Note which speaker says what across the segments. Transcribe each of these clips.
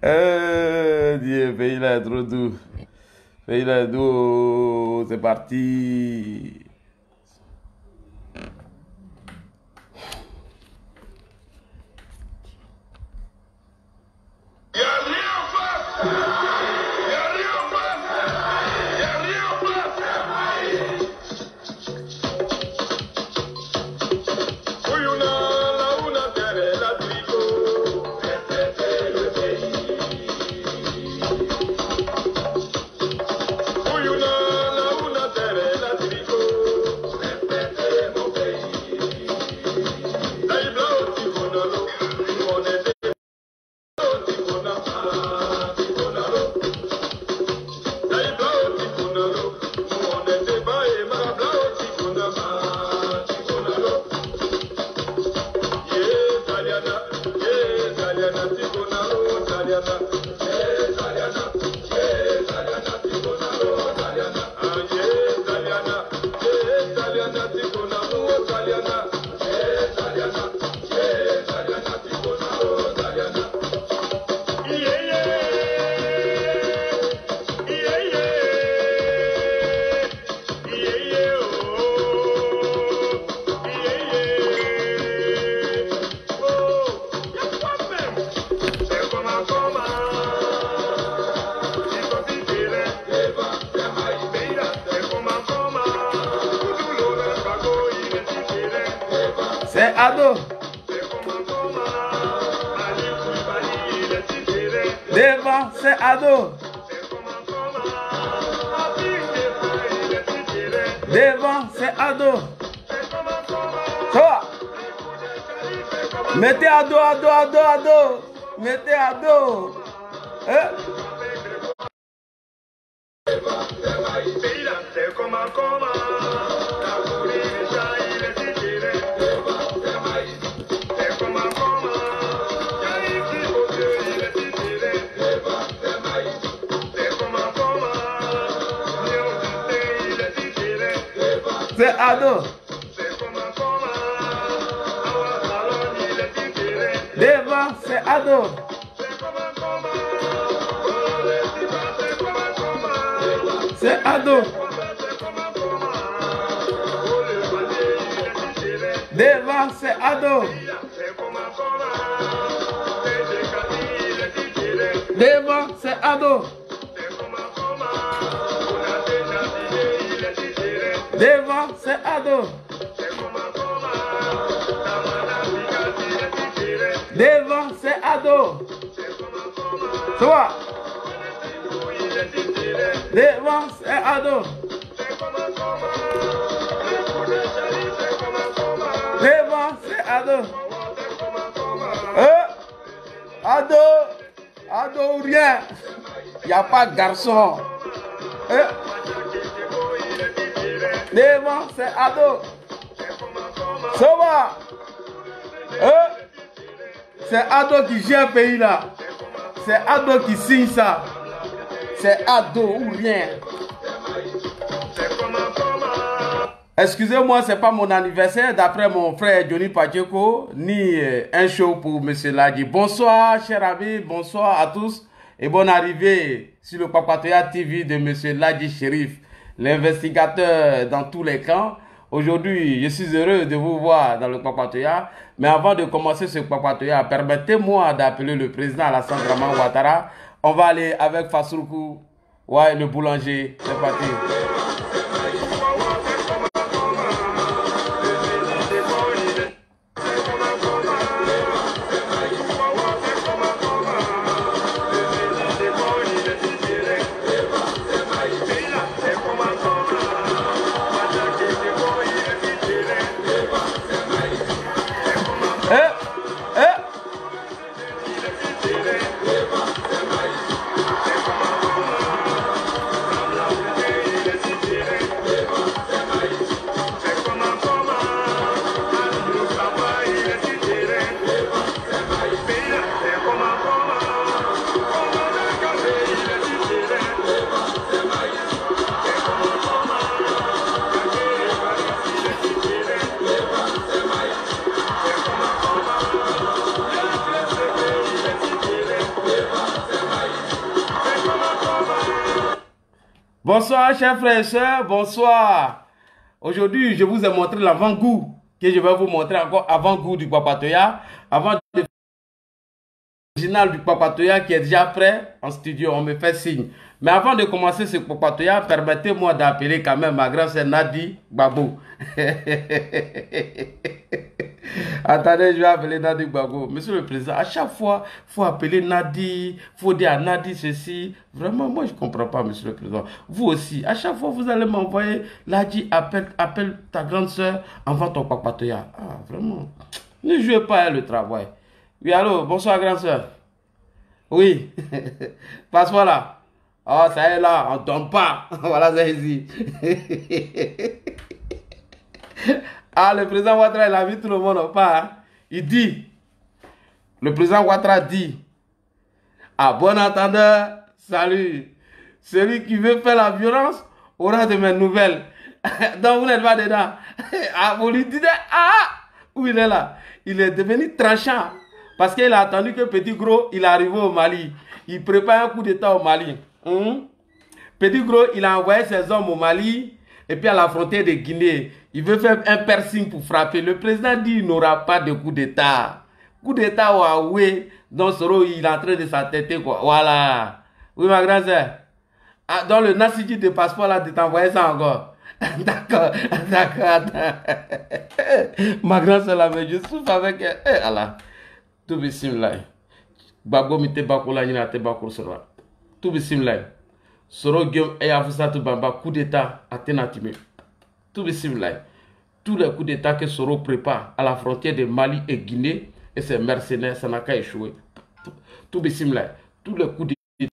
Speaker 1: Dieu, pays là est trop doux. Pays là est doux. C'est parti. C'est ado. Devant, c'est ado. Devant, c'est ado. Ça va. Mettez ado, ado, ado, ado. Mettez ado. C'est ado. Devant, c'est ado. C'est ado. Devant, c'est ado. Devant, c'est ado. Devant, c'est ado. Devant, c'est ado. Ça va. Devant, c'est ado. Devant, c'est ado. Ado. Ado ou rien. Il n'y a pas de garçon. Devant, c'est ado. Ça va. C'est ado qui gère le pays là. C'est ado qui signe ça. C'est ado ou rien. Excusez-moi, c'est pas mon anniversaire d'après mon frère Johnny Pacheco, ni un show pour M. Ladji. Bonsoir, chers amis, bonsoir à tous et bonne arrivée sur le Papatoya TV de M. Ladji Chérif, l'investigateur dans tous les camps. Aujourd'hui, je suis heureux de vous voir dans le Papatoya. Mais avant de commencer ce Papatoya, permettez-moi d'appeler le président Alassane Draman Ouattara. On va aller avec Fassourkou, ouais, le boulanger. C'est parti. Bonsoir, chers frères et sœurs, bonsoir. Aujourd'hui, je vous ai montré l'avant-goût que je vais vous montrer encore avant-goût du papatoya. Avant de l'original du papatoya qui est déjà prêt en studio, on me fait signe. Mais avant de commencer ce papatoya, permettez-moi d'appeler quand même ma grande sœur Nadi Gbagbo. Attendez, je vais appeler Nadi Gbagbo. Monsieur le Président, à chaque fois, il faut appeler Nadi, il faut dire à Nadi ceci. Vraiment, moi, je ne comprends pas, Monsieur le Président. Vous aussi, à chaque fois, vous allez m'envoyer, Nadi, appelle ta grande soeur avant ton papatoya. Ah, vraiment, ne jouez pas à le travail. Oui, allô, bonsoir, grande soeur. Oui, passe-moi là. Oh, ça est là, on ne tombe pas. Voilà, c'est ici. Ah, le président Ouattara, il a vu tout le monde ou pas. Hein? Il dit, le président Ouattara dit, à bon entendeur, salut. Celui qui veut faire la violence aura de mes nouvelles. Donc vous n'êtes pas dedans. Ah, vous lui dites, ah, où il est là? Il est devenu tranchant. Parce qu'il a attendu que Petit Gros, il est arrivé au Mali. Il prépare un coup d'État au Mali. Petit Gros, il a envoyé ses hommes au Mali et puis à la frontière de Guinée. Il veut faire un piercing pour frapper. Le président dit qu'il n'aura pas de coup d'État. Coup d'État Huawei, dans ce rôle, il est en train de s'entêter. Voilà. Oui, ma grande sœur. Ah, dans le Nassidi de passeport, là, de t'envoyer ça encore. D'accord, d'accord. Ma grande sœur, là, mais je souffre avec elle. Eh, Allah. Tout bismillah. Gbagbo mi te bakola nyina te bakor sora. Tout bismillah. Soro giom et Afusatu Bamba, coup d'état à Tenatime. Tout bismillah. Tous les coups d'état que Soro prépare à la frontière de Mali et Guinée et ses mercenaires, ça n'a qu'à échouer. Tout bismillah. Tous les coups d'état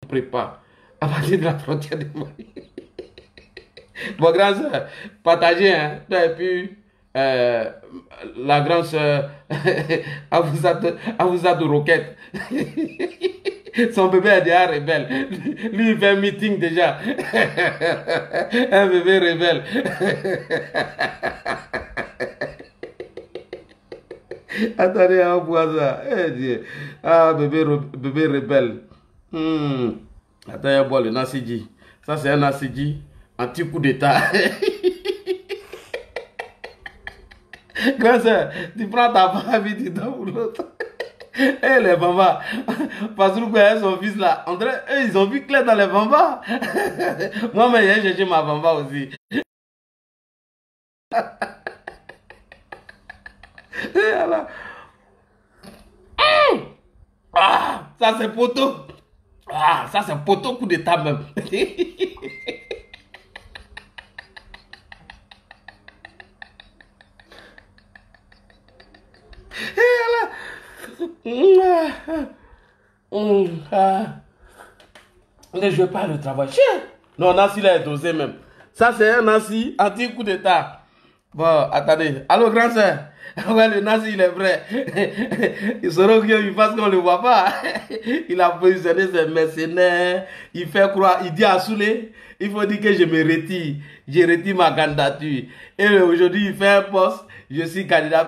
Speaker 1: prépare à partir de la frontière de Mali. Bon, grand soeur, partagez, hein. Et puis, la grande soeur, Afusatu Roquette. Son bébé est déjà rebelle. Lui, il fait un meeting déjà. Un bébé rebelle. Attendez, on voit ça. Eh Dieu. Ah, bébé rebelle. Attendez, on voit le Nassidi. Ça, c'est un Nassidi. Anti-coup d'État. Grâce, tu prends ta femme et tu donnes pour l'autre. Eh les bambas, parce que son fils là, André, ils ont vu clair dans les bambas. Moi, mais j'ai cherché ma bamba aussi. Ah, ça c'est poteau. Ah, ça c'est poteau coup d'état même. Ne jouez pas le travail. Non, Nancy là est dosé même. Ça c'est un Nancy anti-coup d'état. Bon, attendez. Allô, grand sœur. Ouais, le Nancy il est vrai. Il sera qu'il fasse qu'on ne le voit pas. Il a positionné ses mercenaires. Il fait croire, il dit à Soulé, il faut dire que je me retire. Je retire ma candidature. Et aujourd'hui, il fait un poste. Je suis candidat.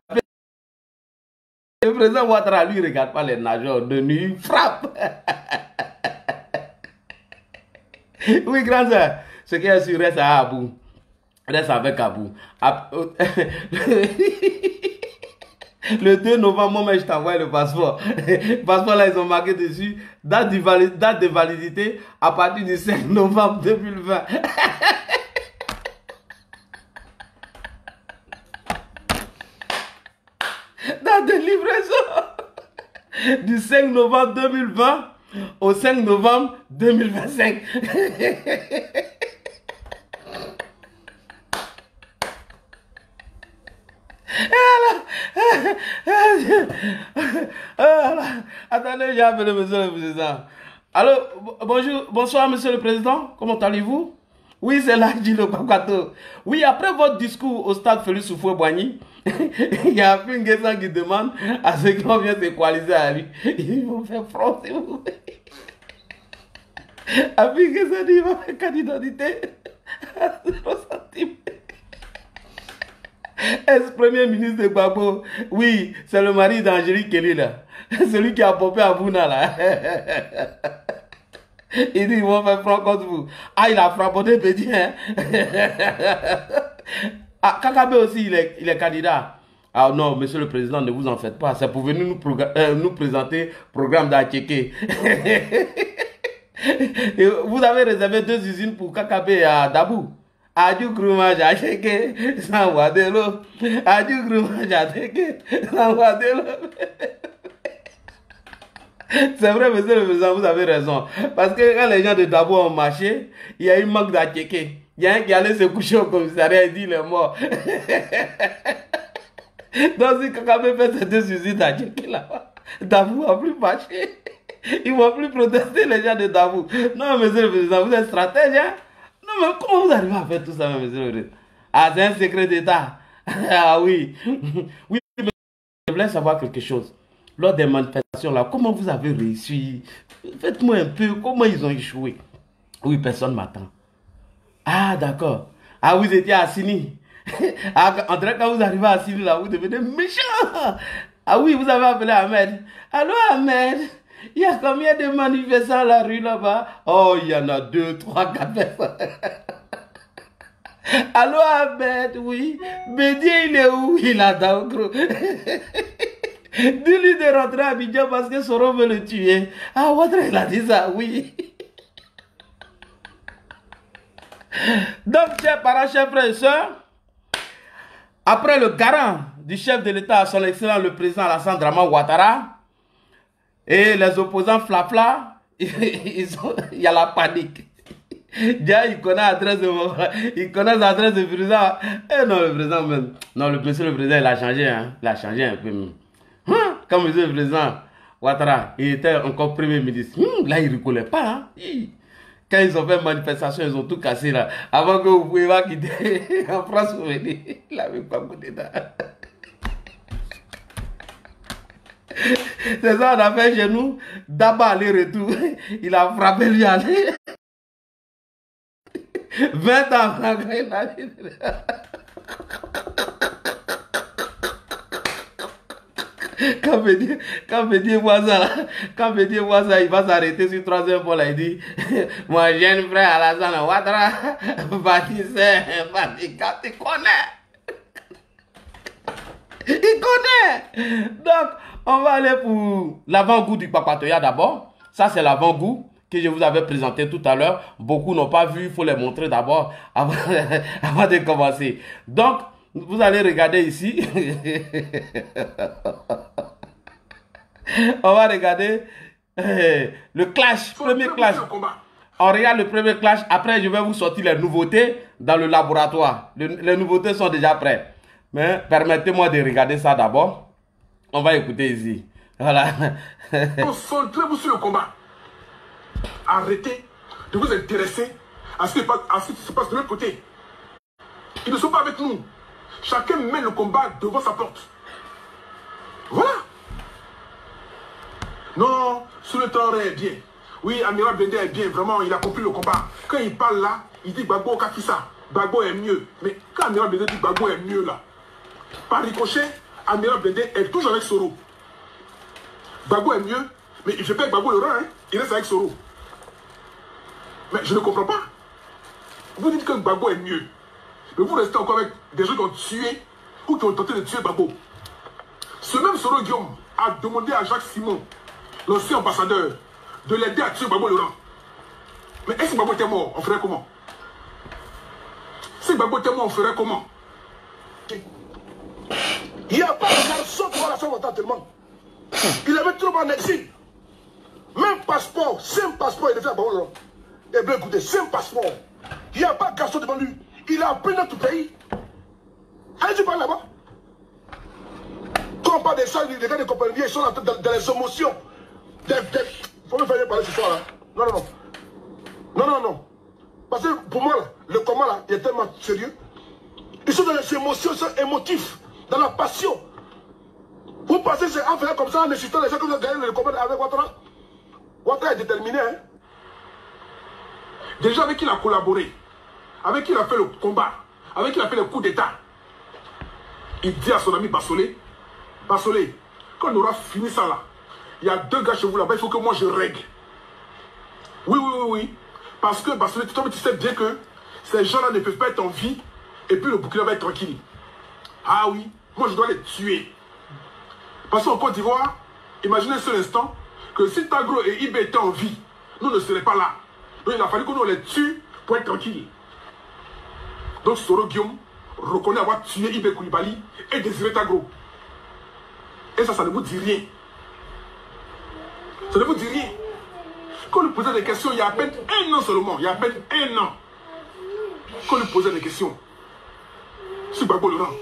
Speaker 1: Le président Ouattara, lui, ne regarde pas les nageurs de nuit, il frappe. Oui, grand sœur, ce qui est sûr reste à Abou. Reste avec Abou. Le 2 novembre, moi, je t'envoie le passeport. Le passeport, là, ils ont marqué dessus date de validité à partir du 5 novembre 2020. Date de livraison du 5 novembre 2020 au 5 novembre 2025. Attendez, j'ai appelé monsieur le président. Allô, bonjour, bonsoir monsieur le président, comment allez-vous? Oui, c'est là, dit le Kwakwato. Oui, après votre discours au stade Félix Houphouët-Boigny, il y a un Nguessan qui demande à ceux qui viennent se coaliser à lui. Ils vont faire front, s'il vous plaît. Après Nguessan dit, il va faire candidaté à 0 centimes. Ex-premier ministre de Gbagbo, oui, c'est le mari d'Angélique Kelly là. Celui qui a popé à Bouna là. Il dit, ils vont faire front contre vous. Ah, il a frappé Bédi, hein. Ah, Kakabe aussi, il est candidat. Ah non, monsieur le président, ne vous en faites pas. C'est pour venir nous présenter le programme d'Acheke. Vous avez réservé 2 usines pour Kakabe à Dabou. Adu Grumaj Acheke, sans Wadelo. Adu Grumaj Acheke, sans Wadelo. C'est vrai, monsieur le président, vous avez raison. Parce que quand les gens de Dabou ont marché, il y a eu manque d'Acheke. Il y a un qui allait se coucher au commissariat et dit il est mort. Donc si Kakabe fait ces 2 usines d'Acheke là-bas, Dabou va plus marcher. Ils ne vont plus protester les gens de Dabou. Non, monsieur le président, vous êtes stratège, hein? Non, mais comment vous arrivez à faire tout ça, monsieur le président? Ah, c'est un secret d'État. Ah oui. Oui, mais je voulais savoir quelque chose. Lors des manifestations là, comment vous avez réussi? Faites-moi un peu, comment ils ont échoué? Oui, personne ne m'attend. Ah, d'accord. Ah, vous étiez à Sini. Ah, André, quand vous arrivez à Sini là, vous devenez méchant. Ah oui, vous avez appelé Ahmed. Allô, Ahmed? Il y a combien de manifestants à la rue là-bas? Oh, il y en a 2, 3, 4 personnes. Allô, Ahmed, oui. Bédier, il est où? Il est dans gros. Dis-lui de rentrer à Abidjan parce que Soro veut le tuer. Ah, Ouattara, il a dit ça, oui. Donc, chers parents, chers frères et sœurs, après le garant du chef de l'État, son excellent le président Alassane Draman Ouattara, et les opposants flafla, il y a la panique. Déjà, il connaît l'adresse du président. Eh non, le président même. Non, monsieur le président, il a changé, hein. Il a changé un peu. Hein? Comme monsieur le président Ouattara, il était encore premier ministre. Là, il ne reconnaît pas. Hein? Quand ils ont fait manifestation, ils ont tout cassé là. Avant que vous pouvez pas quitter en France, vous venez. Il n'avait pas goûté dedans. C'est ça, on a fait chez nous. D'abord, aller-retour. Il a frappé lui aller. 20 ans après, il a dit. Quand Bédier voit ça, il va s'arrêter sur 3e vol. Il dit, mon jeune frère Alassane Ouattara, tu connais. Il connaît. Donc, on va aller pour l'avant-goût du Papatoya d'abord. Ça, c'est l'avant-goût que je vous avais présenté tout à l'heure. Beaucoup n'ont pas vu, il faut les montrer d'abord avant de commencer. Donc, vous allez regarder ici. On va regarder le clash, premier clash. On regarde le premier clash. Après, je vais vous sortir les nouveautés dans le laboratoire. Les nouveautés sont déjà prêtes. Mais permettez-moi de regarder ça d'abord. On va écouter ici. Voilà.
Speaker 2: Concentrez-vous sur le combat. Arrêtez de vous intéresser à ce qui se passe de l'autre côté. Ils ne sont pas avec nous. Chacun met le combat devant sa porte. Voilà. Non, Sultan est bien. Oui, Amiral Bendé est bien. Vraiment, il a compris le combat. Quand il parle là, il dit Gbagbo Kakissa. Gbagbo est mieux. Mais quand Amiral Bendé dit Gbagbo est mieux là, par ricochet, Amiral Bendé est toujours avec Soro. Gbagbo est mieux, mais il ne fait pas Gbagbo le rang, hein. Il reste avec Soro. Mais je ne comprends pas. Vous dites que Gbagbo est mieux. Mais vous restez encore avec des gens qui ont tué ou qui ont tenté de tuer Gbagbo. Ce même Soro Guillaume a demandé à Jacques Simon, l'ancien ambassadeur, de l'aider à tuer Gbagbo Laurent. Mais est-ce que Gbagbo était mort? On ferait comment? Si Gbagbo était mort, on ferait comment?
Speaker 3: Il n'y a pas de garçon pour la chambre tellement. Il avait trop en exil. Même passeport, simple passeport, il devait à Gbagbo Laurent. Eh bien écoutez, simple passeport. Il n'y a pas de garçon devant lui. Il a appris notre pays. Allez-y par là-bas. Quand on parle de ça, les gars de compagnie, ils sont dans les émotions. Il faut me faire parler ce soir là. Non, non, non. Non, non, non. Parce que pour moi, là, le combat là, il est tellement sérieux. Ils sont dans les émotions, ils sont émotifs, dans la passion. Vous pensez que c'est en faisant comme ça, en incitant les gens que vous avez gagné le combat avec Ouattara? Ouattara est déterminé, hein.
Speaker 2: Déjà avec qui il a collaboré, avec qui il a fait le combat, avec qui il a fait le coup d'état. Il dit à son ami Bassolé, Bassolé, quand on aura fini ça là, il y a 2 gars chez vous là-bas, il faut que moi je règle. Oui, oui, oui, oui. Parce que toi, tu sais bien que ces gens-là ne peuvent pas être en vie et puis le Burkina va être tranquille. Ah oui, moi je dois les tuer. Parce qu'en Côte d'Ivoire, imaginez un seul instant que si Tagro et Ibe étaient en vie, nous ne serions pas là. Donc il a fallu que nous les tue pour être tranquille. Donc Soro Guillaume reconnaît avoir tué Ibe Koulibaly et Désiré Tagro. Et ça ne vous dit rien. Ça ne vous dit rien. Quand on lui posait des questions, il y a à peine un an seulement, il y a à peine un an, qu'on lui posait des questions sur Gbagbo Laurent.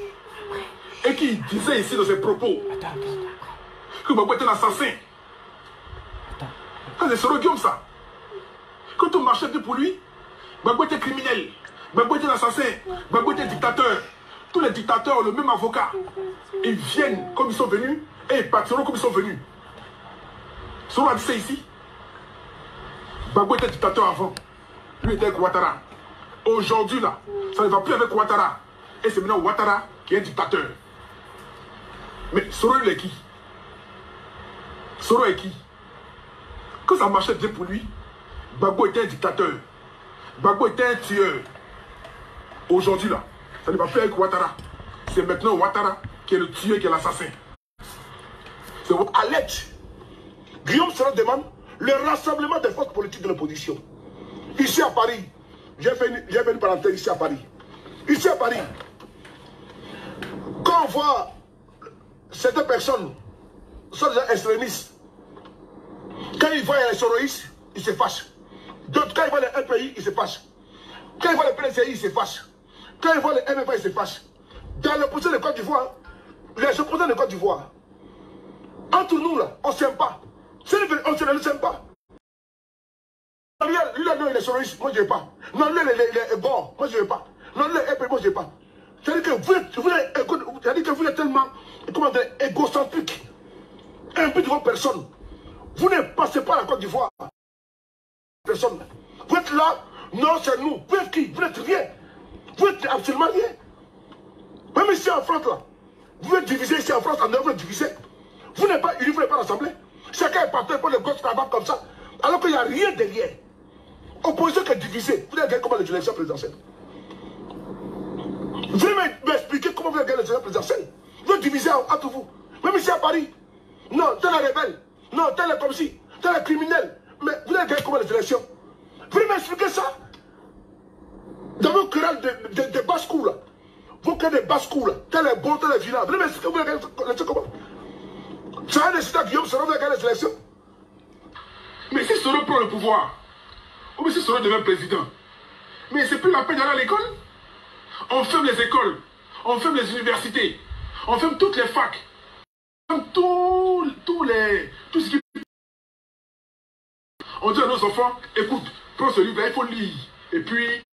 Speaker 2: Et qui disait ici dans ses propos que Gbagbo était un assassin. C'est Soro Guillaume ça. Quand on marchait pour lui, Gbagbo était criminel, Gbagbo était un assassin, Gbagbo était dictateur. Tous les dictateurs ont le même avocat. Ils viennent comme ils sont venus et ils partiront comme ils sont venus. Soro a dit ça ici. Gbagbo était dictateur avant. Lui était avec Ouattara. Aujourd'hui, là, ça ne va plus avec Ouattara. Et c'est maintenant Ouattara qui est un dictateur. Mais Soro, il est qui? Soro est qui? Quand ça marchait bien pour lui, Gbagbo était un dictateur. Gbagbo était un tueur. Aujourd'hui, là, ça ne va plus avec Ouattara. C'est maintenant Ouattara qui est le tueur, qui est l'assassin. C'est à l'aide. Guillaume Soro demande le rassemblement des forces politiques de l'opposition. Ici à Paris, j'ai fait une parenthèse ici à Paris. Ici à Paris, quand on voit certaines personnes, sont des extrémistes, quand ils voient les soroïstes, ils se fâchent. D'autres, quand ils voient les LPI, ils se fâchent. Quand ils voient les PNCI, ils se fâchent. Quand ils voient les MFA, ils se fâchent. Dans l'opposition de Côte d'Ivoire, les opposants de Côte d'Ivoire, entre nous là, on ne s'aime pas. On ne s'aime pas. Lui là, non, il est soroïste, moi je ne veux pas. Non, lui, il est bon, moi je ne veux pas. Non, lui, il est moi je ne veux pas. C'est-à-dire que vous êtes tellement, comment dire, égocentrique. Un peu de vos personnes. Vous ne passez pas à la Côte d'Ivoire. Personne. Vous êtes là, non, c'est nous. Vous êtes qui? Vous n'êtes rien. Vous êtes absolument rien. Même ici en France, là, vous êtes divisé ici en France, en Europe, vous êtes divisé. Vous n'êtes pas unis, vous n'êtes pas rassemblés. Chacun est parti pour les gosses là-bas comme ça. Alors qu'il n'y a rien derrière. Opposition qui est divisée. Vous avez gagné comment les élections présidentielles? Vous voulez m'expliquer comment vous avez gagné les élections présidentielles? Vous êtes divisés entre vous. Même ici à Paris. Non, tel est rebelle. Non, tel est comme si. Tel est criminel. Mais vous avez gagné comment les élections? Vous voulez m'expliquer ça? Dans vos querelles de basse-cour là. Vos querelles de basse-cour là. Tel est bon, tel est vilain. Vous voulez m'expliquer vous avez gagné les élections comment? Ça a décidé à Guillaume Soro vous avez gagné les élections? Mais si Soro prend le pouvoir, ou si Soro devient président, mais c'est plus la peine d'aller à l'école. On ferme les écoles, on ferme les universités, on ferme toutes les facs, on ferme tout ce qui... On dit à nos enfants, écoute, prends ce livre, il faut lire. Et puis,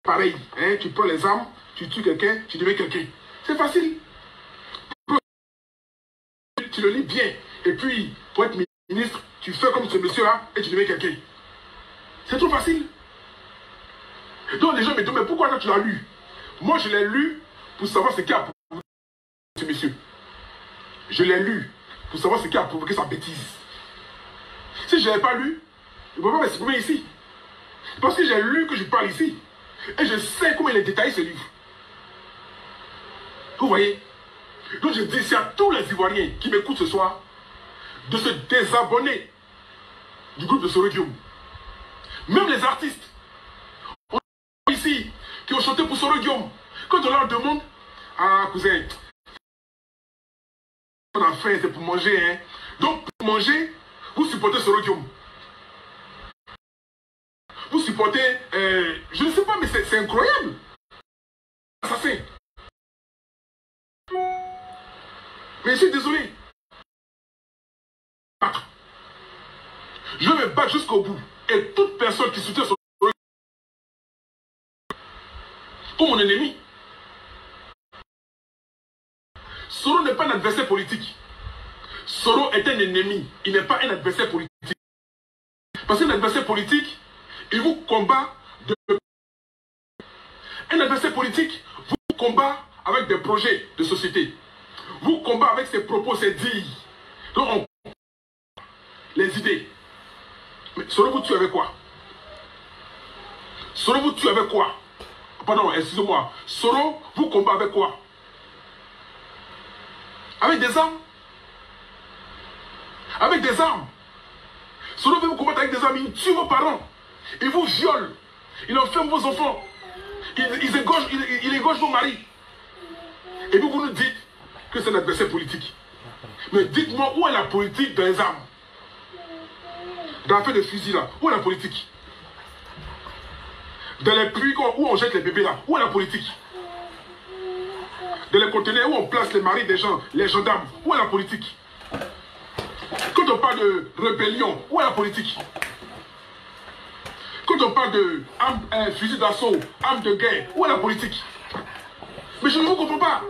Speaker 2: pareil, hein, tu prends les armes, tu tues quelqu'un, tu deviens quelqu'un. C'est facile. Tu le lis bien. Et puis, pour être ministre, tu fais comme ce monsieur-là et tu deviens quelqu'un. C'est trop facile. Donc les gens me disent, mais pourquoi tu l'as lu? Moi, je l'ai lu pour savoir ce qui a provoqué ce monsieur. Je l'ai lu pour savoir ce qui a provoqué sa bêtise. Si je ne l'avais pas lu, je ne peux pas m'exprimer ici. Parce que j'ai lu que je parle ici. Et je sais comment il est détaillé ce livre. Vous voyez? Donc je dis à tous les Ivoiriens qui m'écoutent ce soir de se désabonner du groupe de Soro Guillaume. Même les artistes ici qui ont chanté pour Soro Guillaume, quand on leur demande, ah cousin, on a faim, c'est pour manger, hein. Donc pour manger, vous supportez Soro Guillaume. Vous supportez, je ne sais pas, mais c'est incroyable. Assassin. Mais je suis désolé. Je vais me battre jusqu'au bout. Et toute personne qui soutient Soro ou mon ennemi. Soro n'est pas un adversaire politique. Soro est un ennemi. Il n'est pas un adversaire politique. Parce qu'un adversaire politique, il vous combat de... Un adversaire politique vous combat avec des projets de société. Vous combat avec ses propos, ses dires. Donc on... les idées. Mais Soro vous tue avec quoi? Soro vous tue avec quoi? Pardon, excusez-moi. Soro vous combat avec quoi? Avec des armes. Avec des armes. Soro veut vous combattre avec des armes. Il tue vos parents. Il vous viole. Il enferme vos enfants. Il égorge vos maris. Et vous nous dites que c'est un adversaire politique. Mais dites-moi où est la politique dans les armes? Dans l'affaire de fusil là, où est la politique? Dans les puits où on jette les bébés là, où est la politique? Dans les conteneurs où on place les maris des gens, les gendarmes, où est la politique? Quand on parle de rébellion, où est la politique? Quand on parle de fusil d'assaut, armes de guerre, où est la politique? Mais je ne vous comprends pas.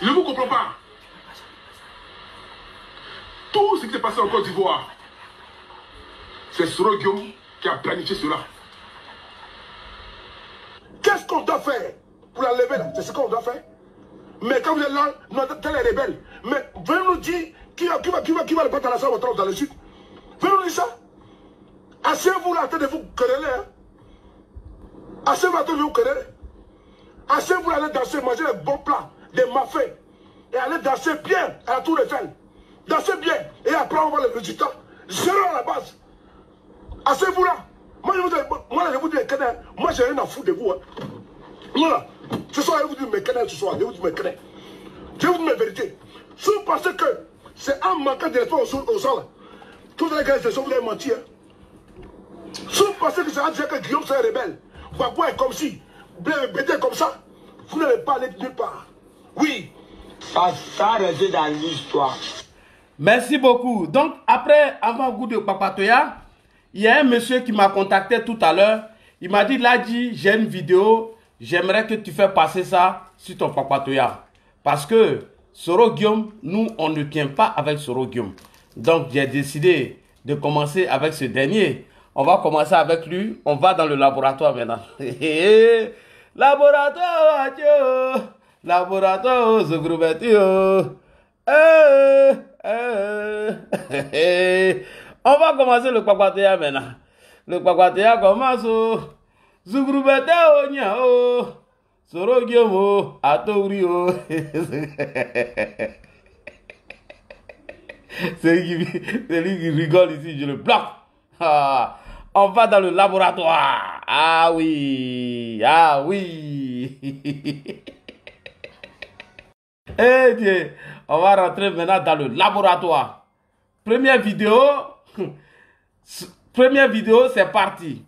Speaker 2: Je ne vous comprends pas. Tout ce qui s'est passé en Côte d'Ivoire, c'est Soro Guillaume qui a planifié cela.
Speaker 3: Qu'est-ce qu'on doit faire pour la lever là? C'est ce qu'on doit faire. Mais quand vous êtes là, nous sommes les rebelles. Mais venez nous dire qui va le battre à la salle dans le sud. Venez nous dire ça. Asseyez-vous là, attendez-vous quereller. Hein? Asseyez-vous, attendez-vous quereller. Asseyez-vous là, allez danser, manger les bons plats, des mafés. Et allez danser bien à la Tour Eiffel. Dansez bien. Et après, on voit les résultats. Zéro à la base. Asseyez-vous là. Moi, je vous dis, moi, j'ai rien à foutre de vous. Hein. Voilà. Ce soir, je vous dis mes canets ce soir. Je vous dis mes canets. Je vous dis mes vérités. Si vous pensez que c'est un manquant de respect aux gens là, tous les gars, vous avez menti. Hein. Si vous pensez que c'est à dire que Guillaume c'est un rebelle, Gbagbo est comme si, Bété comme ça, vous n'allez pas aller nulle part. Oui.
Speaker 4: Ça reste dans l'histoire.
Speaker 1: Merci beaucoup. Donc, après avoir goût de Papatoya, il y a un monsieur qui m'a contacté tout à l'heure. Il m'a dit, Ladji, j'ai une vidéo, j'aimerais que tu fasses passer ça sur ton Papatoya. Parce que Soro Guillaume, nous, on ne tient pas avec Soro Guillaume. Donc, j'ai décidé de commencer avec ce dernier. On va commencer avec lui. On va dans le laboratoire maintenant. Laboratoire, laboratoire, on va commencer le Papatoya maintenant. Le Papatoya commence au Zugrubete Onya o Soro Guillaume Atouri o. C'est lui qui rigole ici, je le bloque. Ah, on va dans le laboratoire. Ah oui, ah oui. Eh Dieu, on va rentrer maintenant dans le laboratoire. Première vidéo, c'est parti.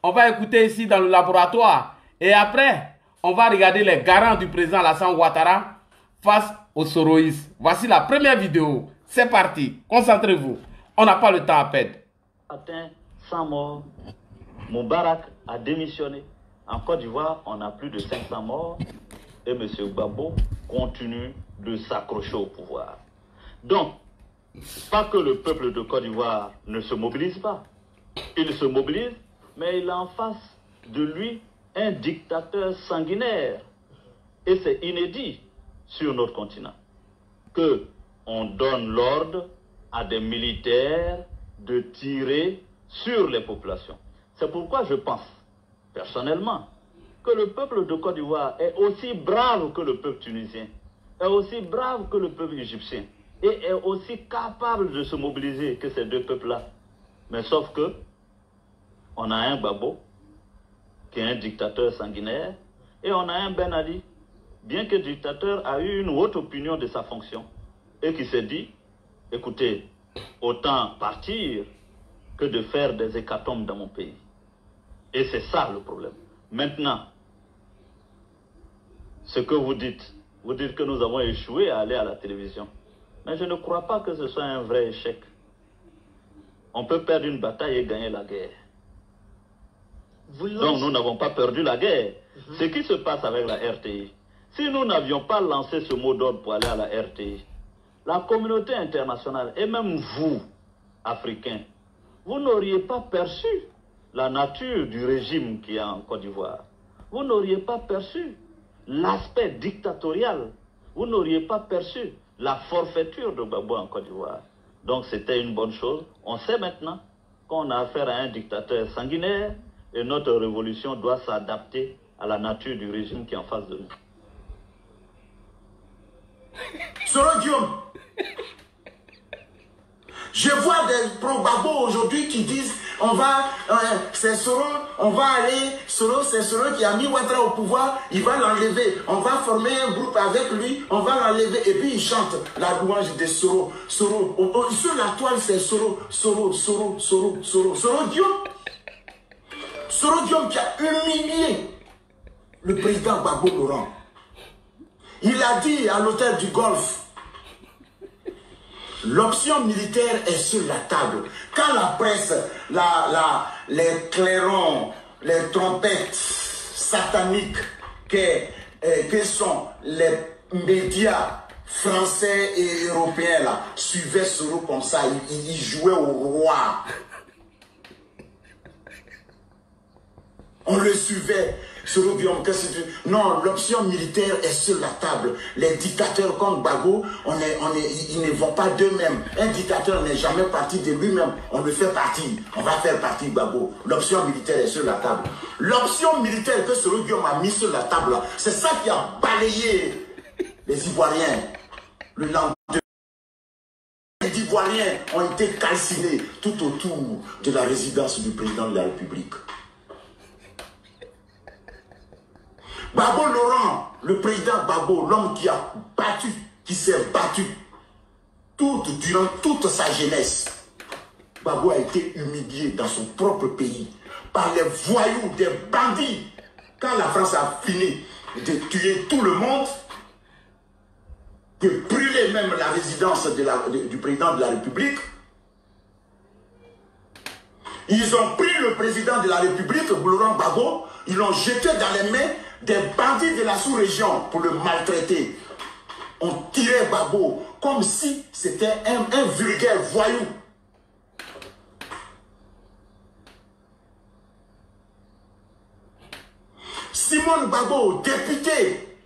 Speaker 1: On va écouter ici dans le laboratoire. Et après, on va regarder les garants du président Alassane Ouattara face aux soroïstes. Voici la première vidéo. C'est parti. Concentrez-vous. On n'a pas le temps à perdre.
Speaker 5: Atteint 100 morts. Moubarak a démissionné. En Côte d'Ivoire, on a plus de 500 morts. Et M. Gbagbo continue de s'accrocher au pouvoir. Donc, pas que le peuple de Côte d'Ivoire ne se mobilise pas. Il se mobilise, mais il a en face de lui un dictateur sanguinaire. Et c'est inédit sur notre continent que on donne l'ordre à des militaires de tirer sur les populations. C'est pourquoi je pense, personnellement, que le peuple de Côte d'Ivoire est aussi brave que le peuple tunisien, est aussi brave que le peuple égyptien, et est aussi capable de se mobiliser que ces deux peuples-là. Mais sauf que, on a un Gbagbo, qui est un dictateur sanguinaire, et on a un Ben Ali, bien que le dictateur a eu une haute opinion de sa fonction, et qui s'est dit, écoutez, autant partir que de faire des hécatombes dans mon pays. Et c'est ça le problème. Maintenant, ce que vous dites que nous avons échoué à aller à la télévision. Mais je ne crois pas que ce soit un vrai échec. On peut perdre une bataille et gagner la guerre. Donc nous n'avons pas perdu la guerre. Ce qui se passe avec la RTI, si nous n'avions pas lancé ce mot d'ordre pour aller à la RTI, la communauté internationale et même vous, Africains, vous n'auriez pas perçu la nature du régime qui est en Côte d'Ivoire. Vous n'auriez pas perçu l'aspect dictatorial. Vous n'auriez pas perçu la forfaiture de Gbagbo en Côte d'Ivoire. Donc c'était une bonne chose. On sait maintenant qu'on a affaire à un dictateur sanguinaire Et notre révolution doit s'adapter à la nature du régime qui est en face de nous.
Speaker 6: Soro Guillaume, je vois des pro-Gbagbo aujourd'hui qui disent c'est Soro, on va aller, Soro, c'est Soro qui a mis Ouattara au pouvoir, il va l'enlever, on va former un groupe avec lui, on va l'enlever, et puis ils chantent la louange de Soro, Soro, sur la toile c'est Soro, Soro, Soro, Soro, Soro, Soro Guillaume qui a humilié le président Gbagbo Laurent. Il a dit à l'hôtel du Golfe, l'option militaire est sur la table. Quand la presse, les clairons, les trompettes sataniques que sont les médias français et européens là, suivaient Soro comme ça, ils jouaient au roi. On le suivait. Soro Guillaume, non, l'option militaire est sur la table. Les dictateurs comme Gbagbo, ils ne vont pas d'eux-mêmes. Un dictateur n'est jamais parti de lui-même. On le fait partie. On va faire partie Gbagbo. L'option militaire est sur la table. L'option militaire que Soro Guillaume a mis sur la table, c'est ça qui a balayé les Ivoiriens. Le lendemain, les Ivoiriens ont été calcinés tout autour de la résidence du président de la République. Gbagbo Laurent, le président Gbagbo, l'homme qui a battu, qui s'est battu durant toute sa jeunesse. Gbagbo a été humilié dans son propre pays par les voyous, des bandits. Quand la France a fini de tuer tout le monde, de brûler même la résidence du président de la République, ils ont pris le président de la République, Laurent Gbagbo, ils l'ont jeté dans les mains des bandits de la sous-région pour le maltraiter. On tirait Gbagbo comme si c'était un vulgaire voyou. Simone Gbagbo, députée,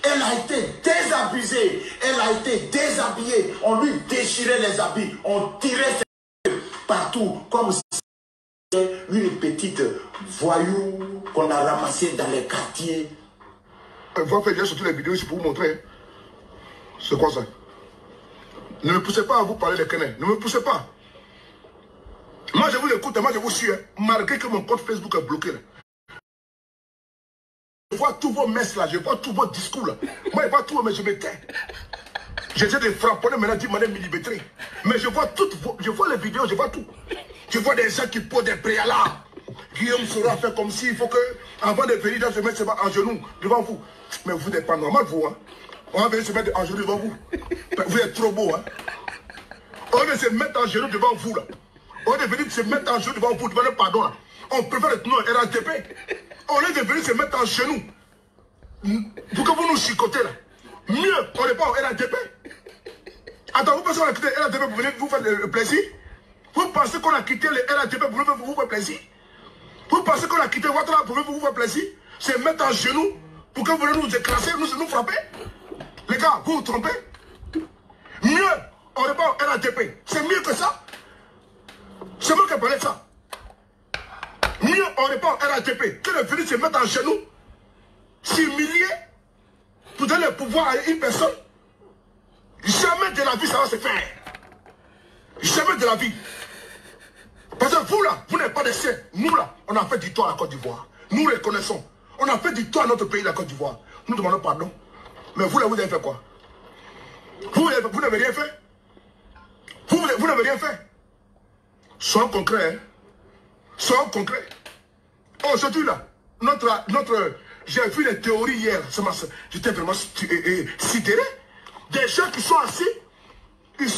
Speaker 6: elle a été désabusée, elle a été déshabillée, on lui déchirait les habits, on tirait ses partout comme si une petite voyou qu'on a ramassée dans les quartiers.
Speaker 3: On va faire sur toutes les vidéos ici pour vous montrer. C'est quoi ça? Ne me poussez pas à vous parler de Kenya. Ne me poussez pas. Moi je vous écoute, moi je vous suis. Malgré que mon compte Facebook est bloqué. Là. Je vois tous vos messes là, je vois tous vos discours là. Moi je vois tout, mais je me tais. J'essaie de frapponner maintenant 10 manières millimétrées. Mais je vois toutes vos, je vois les vidéos, je vois tout. Je vois des gens qui posent des préalables. Guillaume Soro fait comme s'il faut que, avant de venir, il se mettre en genoux devant vous. Mais vous n'êtes pas normal, vous. Hein? On va venir se mettre en genoux devant vous. Vous êtes trop beau. Hein? On va se mettre en genoux devant vous. Là. On va venir se mettre en genoux devant vous, devant le pardon. Là. On préfère être nous en RATP. On va venir se mettre en genoux. Pour que vous nous chicotez là. Mieux, on n'est pas en RATP. Attends, vous pensez qu'on a quitté le RATP pour venir vous faire le plaisir? Vous pensez qu'on a quitté le RATP pour vous faire plaisir? Vous pensez qu'on a quitté Ouattara pour vous faire plaisir? C'est mettre en genoux pour que vous venez nous écraser, nous frapper? Les gars, vous vous trompez? Mieux, on n'est pas en RATP. C'est mieux que ça? C'est moi qui ai parlé de ça. Mieux, on n'est pas en RATP que de venir se mettre en genoux, s'humilier pour donner le pouvoir à une personne. Jamais de la vie ça va se faire. Jamais de la vie. Parce que vous là, vous n'êtes pas des siens. Nous là, on a fait du tort à la Côte d'Ivoire. Nous reconnaissons. On a fait du tort à notre pays, la Côte d'Ivoire. Nous demandons pardon. Mais vous là, vous avez fait quoi? Vous n'avez rien fait. Vous n'avez rien fait. Soyons concrets. Hein? Soyons concrets. Aujourd'hui là, j'ai vu les théories hier. J'étais vraiment sidéré. Des gens qui sont assis, ils sont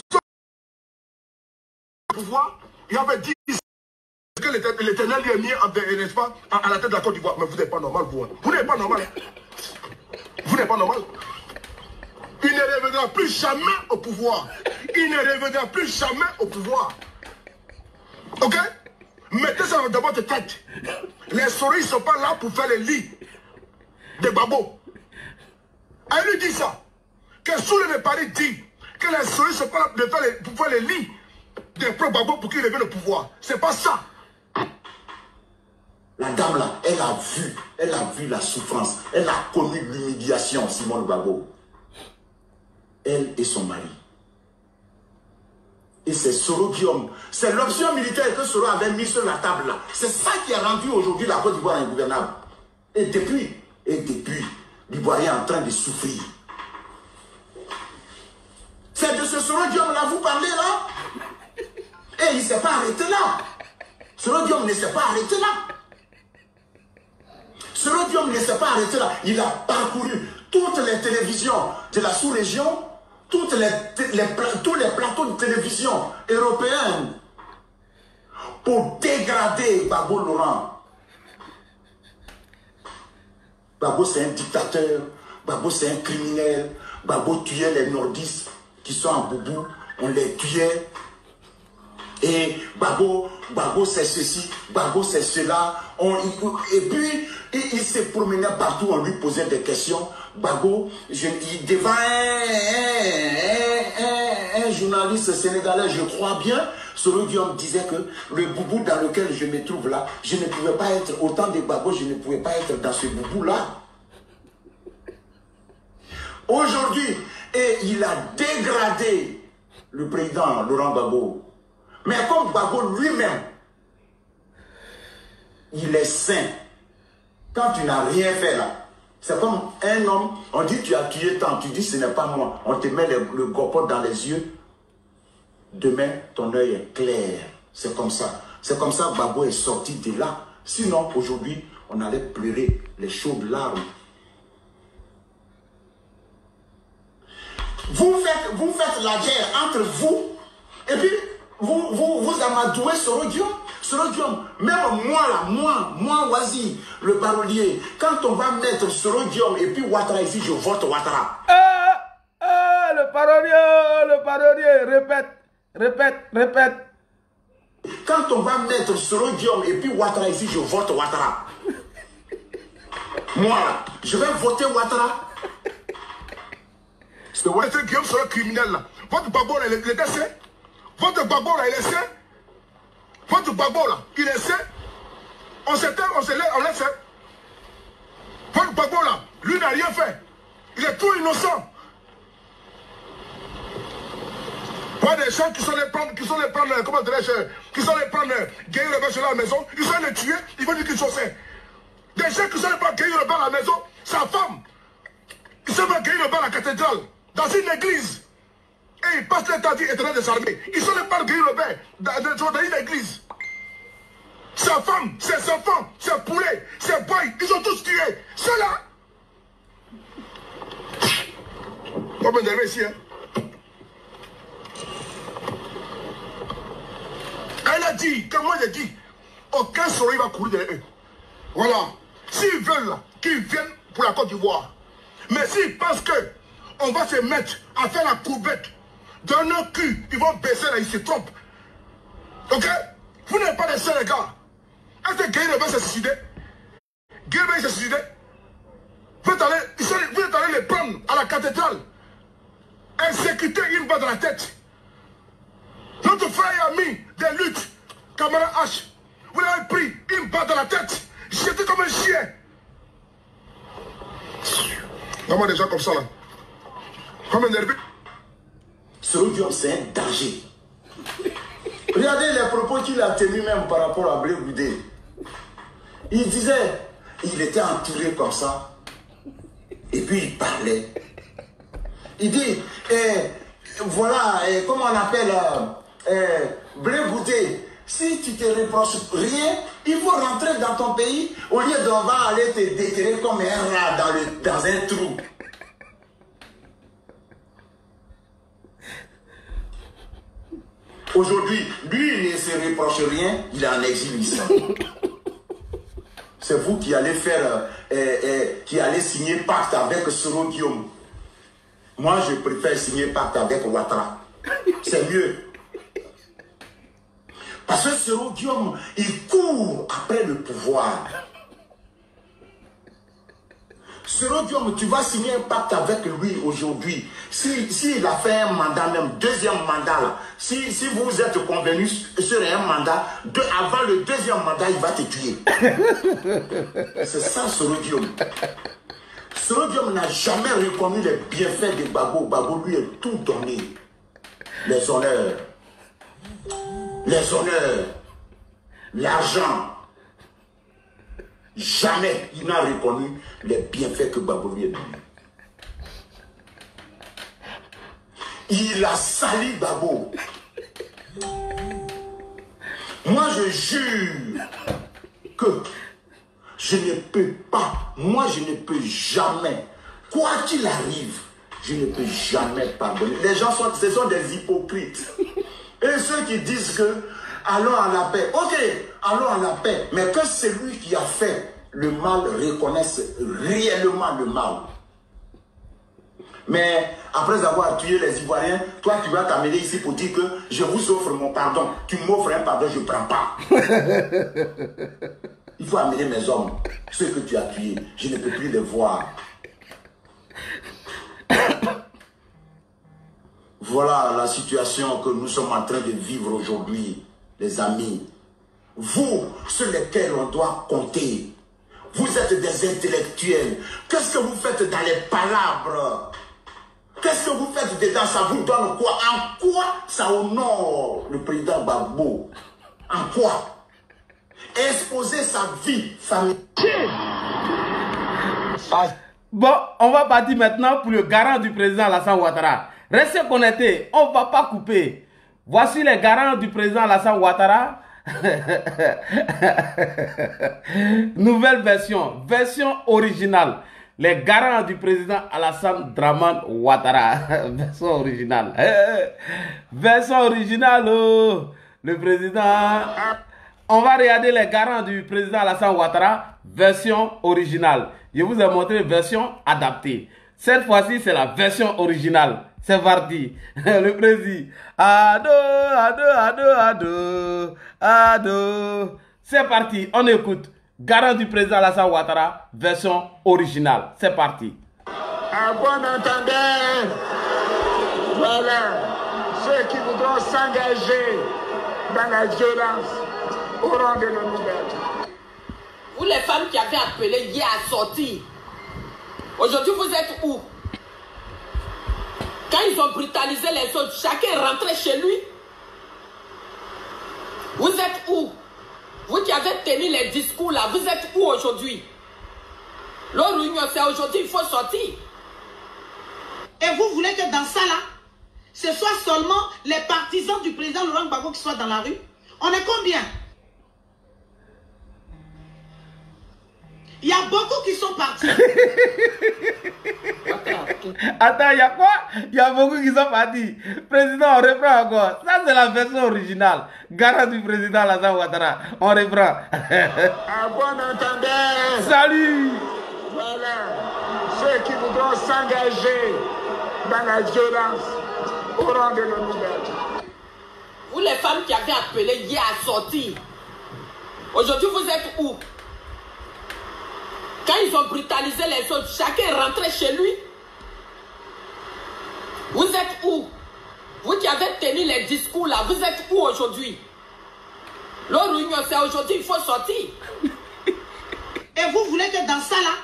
Speaker 3: au pouvoir, ils avaient dit que l'Éternel lui a mis n'est-ce pas, à la tête de la Côte d'Ivoire. Mais vous n'êtes pas normal, vous. Hein. Vous n'êtes pas normal. Vous n'êtes pas normal. Il ne reviendra plus jamais au pouvoir. Il ne reviendra plus jamais au pouvoir. Ok? Mettez ça dans votre tête. Les souris ne sont pas là pour faire les lits de Gbagbo. Elle lui dit ça. Que Soulé de Paris dit que les souris ne sont pas là pour faire les lits des pro-Gbagbo pour qu'il revienne au pouvoir. C'est pas ça.
Speaker 6: La dame là, elle a vu la souffrance, elle a connu l'humiliation, Simone Gbagbo. Elle et son mari. Et c'est Soro Guillaume. C'est l'option militaire que Soro avait mis sur la table là. C'est ça qui a rendu aujourd'hui la Côte d'Ivoire ingouvernable. Et depuis, l'Ivoirien est en train de souffrir. C'est de ce Soro Guillaume là vous parlez là. Et il ne s'est pas arrêté là. Soro Guillaume ne s'est pas arrêté là. Soro Guillaume ne s'est pas arrêté là. Il a parcouru toutes les télévisions de la sous-région, tous les plateaux de télévision européens pour dégrader Gbagbo Laurent. Gbagbo c'est un dictateur, Gbagbo c'est un criminel, Gbagbo tuait les nordistes qui sont en boubou, on les tuait. Et Gbagbo c'est ceci, Gbagbo c'est cela. Et puis, il se promenait partout, on lui posait des questions. Gbagbo, devant un journaliste sénégalais, je crois bien, Soro Guillaume disait que le boubou dans lequel je me trouve là, je ne pouvais pas être, autant de Gbagbo, je ne pouvais pas être dans ce boubou-là. Aujourd'hui, et il a dégradé le président Laurent Gbagbo. Mais comme Gbagbo lui-même, il est saint. Quand tu n'as rien fait là, c'est comme un homme, on dit tu as tué tant, tu dis ce n'est pas moi. On te met le gopote dans les yeux. Demain, ton œil est clair. C'est comme ça. C'est comme ça que Gbagbo est sorti de là. Sinon, aujourd'hui, on allait pleurer les chaudes larmes. Vous faites la guerre entre vous, et puis vous amadouez Soro Guillaume. Soro Guillaume, même moi là, moi Wazi, le parolier, quand on va mettre Soro Guillaume et puis Ouattara ici, je vote Ouattara.
Speaker 1: Le parolier, répète.
Speaker 6: Quand on va mettre Soro Guillaume et puis Ouattara ici, je vote Ouattara. Moi là, je vais voter Ouattara.
Speaker 3: C'est Ouattara Guillaume sera criminel là. Votre Gbagbo là, il est saint. Votre Gbagbo là, il est saint. Votre Gbagbo là, il est saint. On se laisse. Votre Gbagbo là, lui n'a rien fait. Il est tout innocent. Pas des gens qui sont les prendre, comment dirais-je, qui sont les prendre, guérir le bœuf à la maison, ils sont les tuer, ils vont dire qu'ils sont sains. Des gens qui sont les prendre, guérir le bœuf à la maison, sa femme, ils sont les guérir le bœuf à la cathédrale, dans une église. Et ils passent l'état éternel des armées. Ils sont les prendre, guérir le bœuf dans une église. Sa femme, ses enfants, ses poulets, ses boys, ils ont tous tué. Ceux-là. On va m'énerver ici, hein. Elle a dit, comme moi j'ai dit, aucun soleil va courir derrière eux. Voilà. S'ils veulent qu'ils viennent pour la Côte d'Ivoire, mais s'ils pensent qu'on va se mettre à faire la courbette dans nos culs, ils vont baisser là, ils se trompent. Ok? Vous n'êtes pas les seuls, les gars. Est-ce que Guy va se suicider? Guy va se suicider? Vous êtes allés les prendre à la cathédrale, exécuter une balle dans la tête. Notre frère et ami des luttes, camarade H, vous l'avez pris une balle dans la tête, jeté comme un chien. Vraiment des gens comme ça là. Comme énervé.
Speaker 6: Soro Guillaume, c'est un danger. Regardez les propos qu'il a tenus même par rapport à Blé Goudé. Il disait, il était entouré comme ça, et puis il parlait. Il dit, voilà, comment on appelle Blé Goudé, si tu te reproches rien, il faut rentrer dans ton pays, au lieu d'on va aller te déterrer comme un rat dans un trou. Aujourd'hui, lui, il ne se reproche rien, il est en exil ici. C'est vous qui allez faire, qui allez signer pacte avec Soro Guillaume. Moi, je préfère signer pacte avec Ouattara. C'est mieux. Parce que Soro Guillaume, il court après le pouvoir. Serodium, tu vas signer un pacte avec lui aujourd'hui. S'il a fait un mandat, même deuxième mandat, là, si vous êtes convenus sur un mandat, avant le deuxième mandat, il va te tuer. C'est ça, Serodium. Serodium n'a jamais reconnu les bienfaits de Gbagbo. Gbagbo lui a tout donné. Les honneurs, l'argent. Jamais il n'a reconnu les bienfaits que Gbagbo lui a donnés. Il a sali Gbagbo. Moi je jure que je ne peux pas, moi je ne peux jamais, quoi qu'il arrive, je ne peux jamais pardonner. Les gens ce sont des hypocrites. Et ceux qui disent que allons à la paix, ok, allons à la paix, mais que celui qui a fait le mal reconnaisse réellement le mal. Mais après avoir tué les Ivoiriens, toi tu vas t'amener ici pour dire que je vous offre mon pardon. Tu m'offres un pardon, je ne prends pas. Il faut amener mes hommes, ceux que tu as tués. Je ne peux plus les voir. Voilà la situation que nous sommes en train de vivre aujourd'hui, les amis. Vous, sur lesquels on doit compter. Vous êtes des intellectuels. Qu'est-ce que vous faites dans les palabres? Qu'est-ce que vous faites dedans? Ça vous donne quoi? En quoi ça honore le président Gbagbo? En quoi? Exposer sa vie familiale.
Speaker 1: Bon, on va partir maintenant pour le garant du président Alassane Ouattara. Restez connectés, on ne va pas couper. Voici les garants du président Alassane Ouattara. Nouvelle version originale. Les garants du président Alassane Dramane Ouattara. Version originale. Version originale. Oh. Le président. On va regarder les garants du président Alassane Ouattara. Version originale. Je vous ai montré version adaptée. Cette fois-ci, c'est la version originale. C'est parti. Le président. Ado, ado, ado, ado, ado. C'est parti. On écoute. Garant du président Alassane Ouattara, version originale. C'est parti.
Speaker 2: À bon entendeur, voilà, ceux qui voudront s'engager dans la violence auront de nos nouvelles.
Speaker 7: Vous les femmes qui avez appelé hier à sortir, aujourd'hui vous êtes où? Quand ils ont brutalisé les autres, chacun est rentré chez lui. Vous êtes où? Vous qui avez tenu les discours là, vous êtes où aujourd'hui? Leur réunion, c'est aujourd'hui, il faut sortir.
Speaker 8: Et vous voulez que dans ça là, ce soit seulement les partisans du président Laurent Gbagbo qui soient dans la rue? On est combien? Il y a beaucoup qui sont partis.
Speaker 1: Attends, il y a quoi? Il y a beaucoup qui sont partis. Président, on reprend encore. Ça, c'est la version originale. Garant du président Alassane Ouattara. On reprend.
Speaker 2: À bon entendeur.
Speaker 1: Salut.
Speaker 2: Voilà, ceux qui voudront s'engager dans la violence auront de nos nouvelles.
Speaker 7: Vous les femmes qui avez appelé hier à sortir, aujourd'hui vous êtes où? Quand ils ont brutalisé les autres, chacun est rentré chez lui. Vous êtes où? Vous qui avez tenu les discours là, vous êtes où aujourd'hui? Leur réunion, c'est aujourd'hui, il faut sortir.
Speaker 8: Et vous voulez que dans ça là,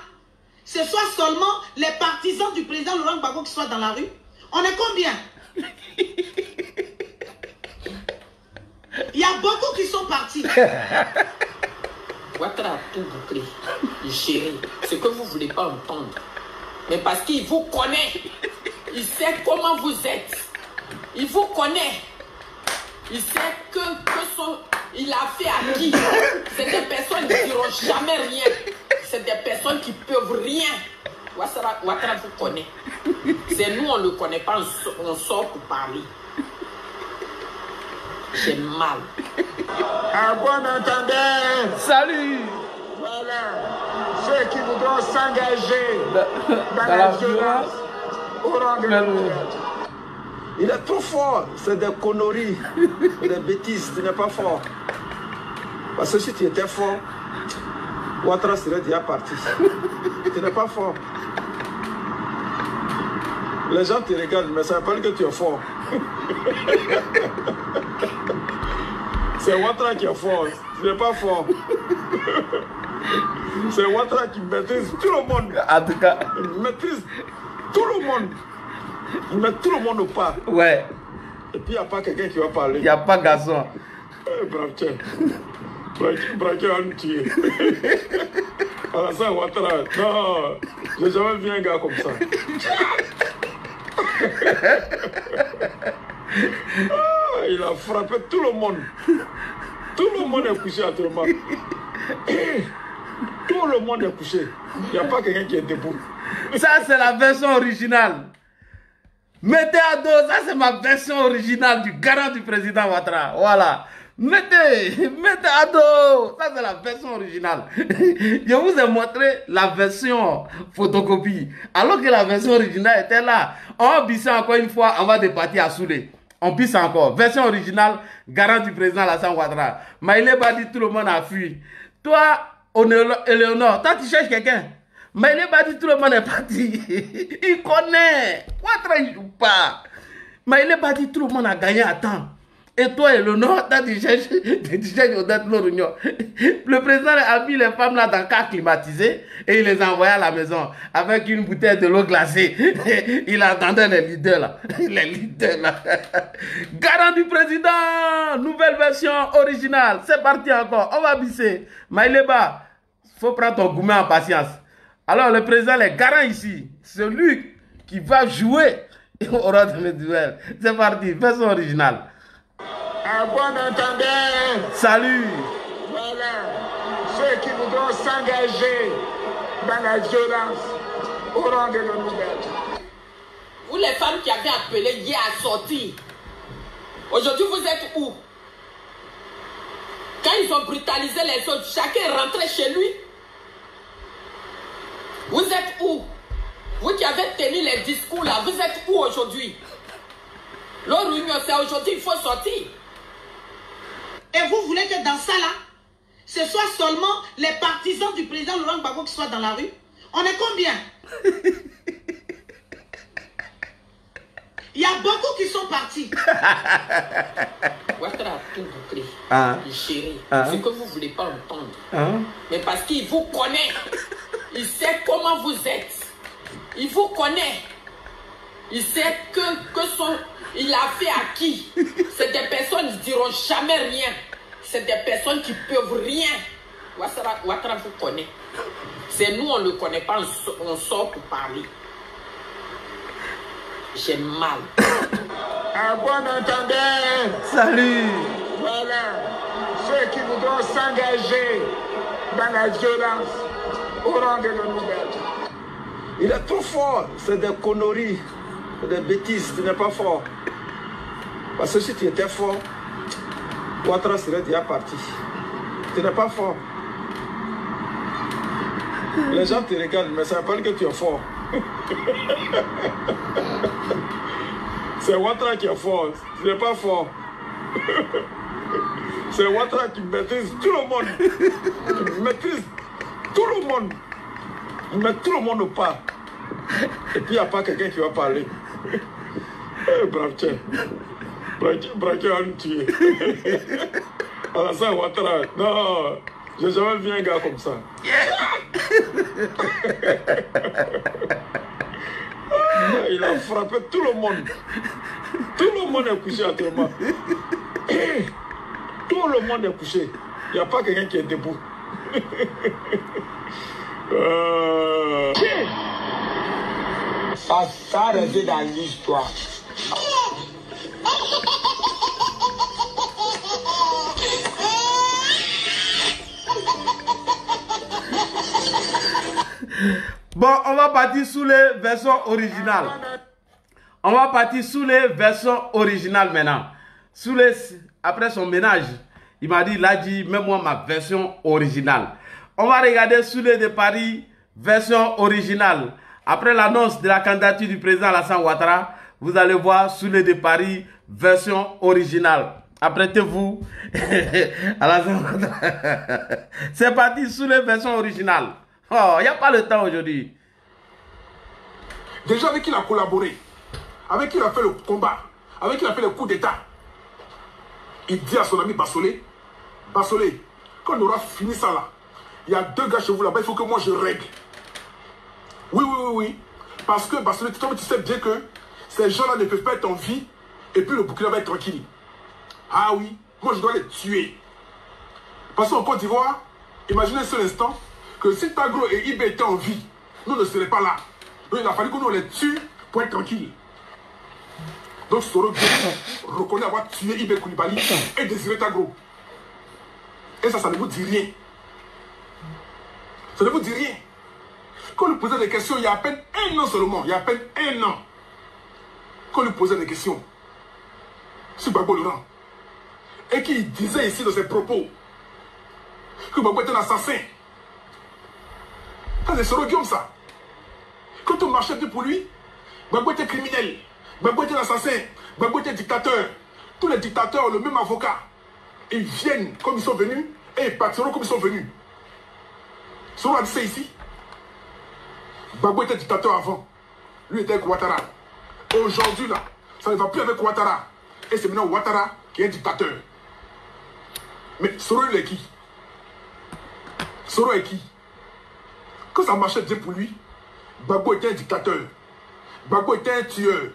Speaker 8: ce soit seulement les partisans du président Laurent Gbagbo qui soient dans la rue? On est combien? Il y a beaucoup qui sont partis.
Speaker 7: Ouattara a tout bouclé. Chérie, ce que vous ne voulez pas entendre. Mais parce qu'il vous connaît. Il sait comment vous êtes. Il vous connaît. Il sait il a fait à qui. C'est des personnes qui ne diront jamais rien. C'est des personnes qui peuvent rien. Ouattara vous connaît. C'est nous, on ne le connaît pas. On sort pour parler. J'ai mal.
Speaker 2: À bon entendeur.
Speaker 1: Salut.
Speaker 2: Voilà, ceux qui voudront s'engager dans la violence auront de nos nouvelles.
Speaker 9: Il est trop fort, c'est des conneries, des bêtises, tu n'es pas fort. Parce que si tu étais fort, Ouattara serait déjà parti. Tu n'es pas fort. Les gens te regardent, mais ça rappelle que tu es fort. C'est Ouattara qui est fort, tu n'es pas fort. C'est Ouattara qui maîtrise tout le monde.
Speaker 1: En tout cas.
Speaker 9: Il maîtrise tout le monde. Il met tout le monde au pas.
Speaker 1: Ouais.
Speaker 9: Et puis il n'y a pas quelqu'un qui va parler.
Speaker 1: Il n'y a pas garçon.
Speaker 9: Bravo, tiens. Braqué en tuer. Alassane Ouattara. Non, je n'ai jamais vu un gars comme ça. Ah, il a frappé tout le monde. Tout le monde est couché actuellement. Tout le monde est couché. Il n'y a pas quelqu'un qui est debout.
Speaker 1: Ça, c'est la version originale. Mettez à dos, ça, c'est ma version originale du garant du président Ouattara. Voilà. Mettez à dos. Ça, c'est la version originale. Je vous ai montré la version photocopie. Alors que la version originale était là. On bisse encore une fois, on va départir à Soulé. On pisse encore. Version originale, garant du président Alassane Ouattara. Maïlé Badi, tout le monde a fui. Toi, Éléonore, toi, tu cherches quelqu'un. Maïlé Badi, tout le monde est parti. Il connaît. Ouattara, il joue pas. Maïlé Badi, tout le monde a gagné à temps. Et toi, Éléonore, tu cherches Odette Lorugno. Le président a mis les femmes là dans le cas climatisé et il les a envoyées à la maison avec une bouteille de l'eau glacée. Il attendait les leaders là. Les leaders là. Garant du président, nouvelle version originale. C'est parti encore. On va bisser. Maïleba, il faut prendre ton gourmet en patience. Alors, le président est garant ici. C'est lui qui va jouer au roi de mes duels. C'est parti, version originale.
Speaker 10: À bon entendeur.
Speaker 1: Salut.
Speaker 10: Voilà. Ceux qui voudront s'engager dans la violence auront de nos nouvelles.
Speaker 7: Vous les femmes qui avez appelé hier à sortir, aujourd'hui vous êtes où? Quand ils ont brutalisé les autres, chacun est rentré chez lui. Vous êtes où? Vous qui avez tenu les discours là, vous êtes où aujourd'hui? L'Orugno, c'est aujourd'hui, il faut sortir.
Speaker 8: Et vous voulez que dans ça là, ce soit seulement les partisans du président Laurent Gbagbo qui soient dans la rue? On est combien? Il y a beaucoup qui sont partis.
Speaker 7: Ouattara a tout bouclé. Chérie, ce que vous ne voulez pas entendre. Mais parce qu'il vous connaît. Il sait comment vous êtes. Il vous connaît. Il sait que son... Il a fait à qui? C'est des personnes qui ne diront jamais rien. C'est des personnes qui peuvent rien. Ouattara vous connaît. C'est nous, on ne le connaît pas, on sort pour parler. J'ai mal.
Speaker 10: À bon entendeur.
Speaker 1: Salut.
Speaker 10: Voilà. Ceux qui voudront s'engager dans la violence auront de nos nouvelles.
Speaker 9: Il est trop fort. C'est des conneries. C'est des bêtises. Tu n'es pas fort. Parce que si tu étais fort, Ouattara serait déjà parti. Tu n'es pas fort. Les gens te regardent, mais ça rappelle que tu es fort. C'est Ouattara qui est fort. Tu n'es pas fort. C'est Ouattara qui maîtrise tout le monde. Il maîtrise tout le monde. Il met tout le monde au pas. Et puis il n'y a pas quelqu'un qui va parler. Bravo, tiens. Braqué en tuer. Alassane Ouattara. Non, je n'ai jamais vu un gars comme ça. Il a frappé tout le monde. Tout le monde est couché actuellement. Tout le monde est couché. Il n'y a pas quelqu'un qui est debout.
Speaker 4: Ça a resté dans l'histoire.
Speaker 1: Bon, on va partir sous les versions originales. On va partir sous les versions originales maintenant. Après son ménage, il m'a dit, il a dit, mets-moi ma version originale. On va regarder sous les de Paris, version originale. Après l'annonce de la candidature du président Alassane Ouattara, vous allez voir sous les de Paris, version originale. Apprêtez-vous. C'est parti sous les versions originales. Oh, il n'y a pas le temps aujourd'hui.
Speaker 2: Des gens avec qui il a collaboré. avec qui il a fait le combat, avec qui il a fait le coup d'état. Il dit à son ami Bassolé, Bassolé, quand on aura fini ça là, il y a 2 gars chez vous là-bas, il faut que moi je règle. Oui. Parce que Bassolé, tu sais bien que ces gens-là ne peuvent pas être en vie et puis le Burkina va être tranquille. Ah oui, moi je dois les tuer. Parce qu'en Côte d'Ivoire, imaginez un seul instant que si Tagro et Ibé étaient en vie, nous ne serions pas là. Donc il a fallu que nous les tue pour être tranquille. Donc Soro reconnaît avoir tué Ibé Koulibaly et Désiré Tagro. Et ça ne vous dit rien. Ça ne vous dit rien. Quand on lui posait des questions, il y a à peine 1 an seulement, il y a à peine 1 an, quand on lui posait des questions sur Gbagbo Laurent, et qu'il disait ici dans ses propos que Gbagbo était un assassin. Ça c'est Soro Guillaume ça. Quand on marchait pour lui, Gbagbo était criminel, Gbagbo était un assassin, Gbagbo était dictateur. Tous les dictateurs ont le même avocat. Ils viennent comme ils sont venus et ils partiront comme ils sont venus. Soro a dit ça ici. Gbagbo était dictateur avant. Lui était avec Ouattara. Aujourd'hui là, ça ne va plus avec Ouattara. Et c'est maintenant Ouattara qui est dictateur. Mais Soro il est qui? Soro est qui? Quand ça marchait bien pour lui, Gbagbo était un dictateur. Gbagbo était un tueur.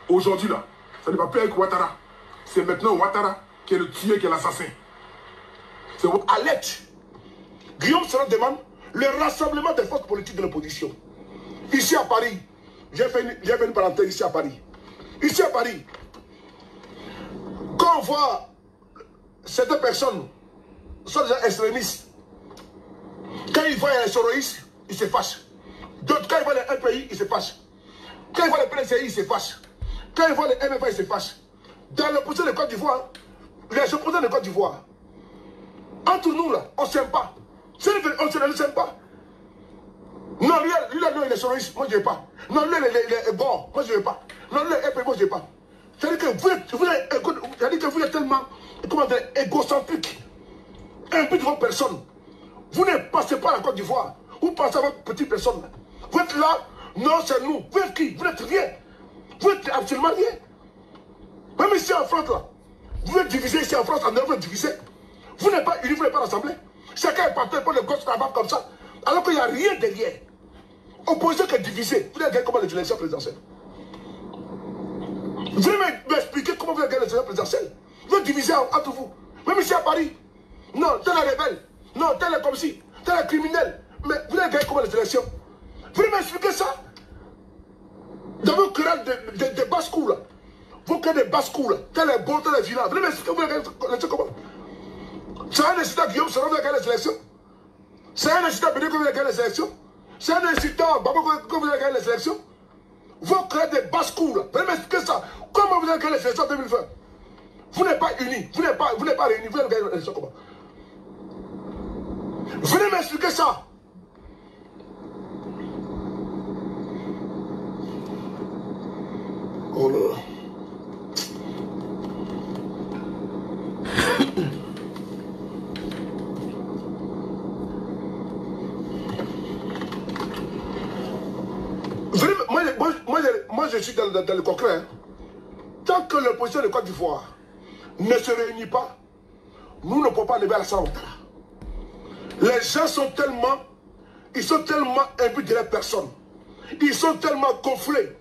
Speaker 2: Aujourd'hui là, ça ne va plus avec Ouattara. C'est maintenant Ouattara qui est le tueur, qui est l'assassin. C'est à l'aide. Guillaume Soro demande le rassemblement des forces politiques de l'opposition. Ici à Paris, j'ai fait une parenthèse ici à Paris. Ici à Paris, quand on voit certaines personnes sont déjà extrémistes, quand ils voient les soroïstes, ils se fâchent. D'autres, quand ils voient les NPI, ils se fâchent. Quand ils voient les PNCI, ils se fâchent. Quand ils voient les MFA, ils se fâchent. Dans l'opposition de Côte d'Ivoire, les opposants de Côte d'Ivoire, entre nous là, on ne s'aime pas. On ne s'aime pas. Non, lui là, non, il est soroïste, moi je ne veux pas. Non, lui, il est bon, moi je ne veux pas. Non, lui, il est moi je ne veux pas. C'est-à-dire que vous êtes tellement, comment dire, égocentrique, imbu de votre personne. Vous ne passez pas à la Côte d'Ivoire. Vous passez à votre petite personne. Vous êtes là, non, c'est nous. Vous êtes qui? Vous n'êtes rien. Vous n'êtes absolument rien. Même ici en France, là, vous êtes divisé ici en France, en Europe, vous êtes divisé. Vous n'êtes pas unis, vous n'êtes pas rassemblés. Chacun est parti pour le gauche travail comme ça, alors qu'il n'y a rien derrière. Opposition qui est divisée. Vous avez gagné comment les élections présidentielles? Vous allez m'expliquer comment vous avez gagné les élections présidentielles? Vous êtes divisés entre vous. Même ici à Paris. Non, tel est rebelle. Non, tel est comme si. Tel est criminel. Mais vous avez gagné comment les élections? Vous allez m'expliquer ça? Dans vos querelles de basse-cour là. Vos querelles de basse-cour là. Tel est bon, tel est vilain. Vous allez m'expliquer vous avez gagné les élections comment? C'est un incident Guillaume Soro vous avez gagné les élections? C'est un incident Béné que vous avez gagné les élections? C'est un incident Babo que vous avez gagné les élections? Vos querelles de basse-cour là. Vous allez m'expliquer ça? Comment vous avez gagné les élections en 2020? Vous n'êtes pas unis, vous n'êtes pas réunis, vous avez gagné les élections comment? Venez m'expliquer ça. Oh là. Moi, je suis dans le concret. Hein. Tant que l'opposition de Côte d'Ivoire ne se réunit pas, nous ne pouvons pas lever à la salle. Les gens sont tellement imbus de leur personne. Ils sont tellement gonflés.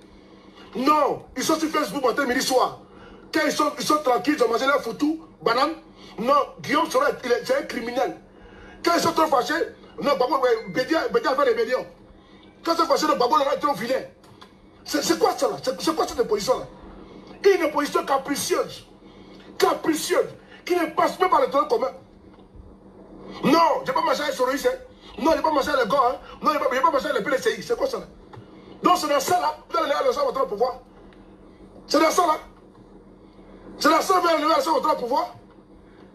Speaker 2: Non, ils sont sur Facebook matin, midi, soir. Quand ils sont tranquilles, ils ont mangé leur foutu, banane. Non, Guillaume Soro, c'est un criminel. Quand ils sont trop fâchés, non, Bédia fait les médias. Quand ils sont fâchés, Gbagbo Laurent est trop vilain. C'est quoi ça là? C'est quoi cette opposition là? Une opposition capricieuse. Capricieuse. Qui ne passe même par le temps commun. Non, je n'ai pas marché avec Soroïs. Hein. Non, je n'ai pas marché avec les gars. Hein. Non, je n'ai pas marché avec les PDCI. C'est quoi ça là? Donc c'est dans ça là, vous allez aller à votre pouvoir. C'est dans ça là. C'est dans ça que vous allez aller à votre pouvoir.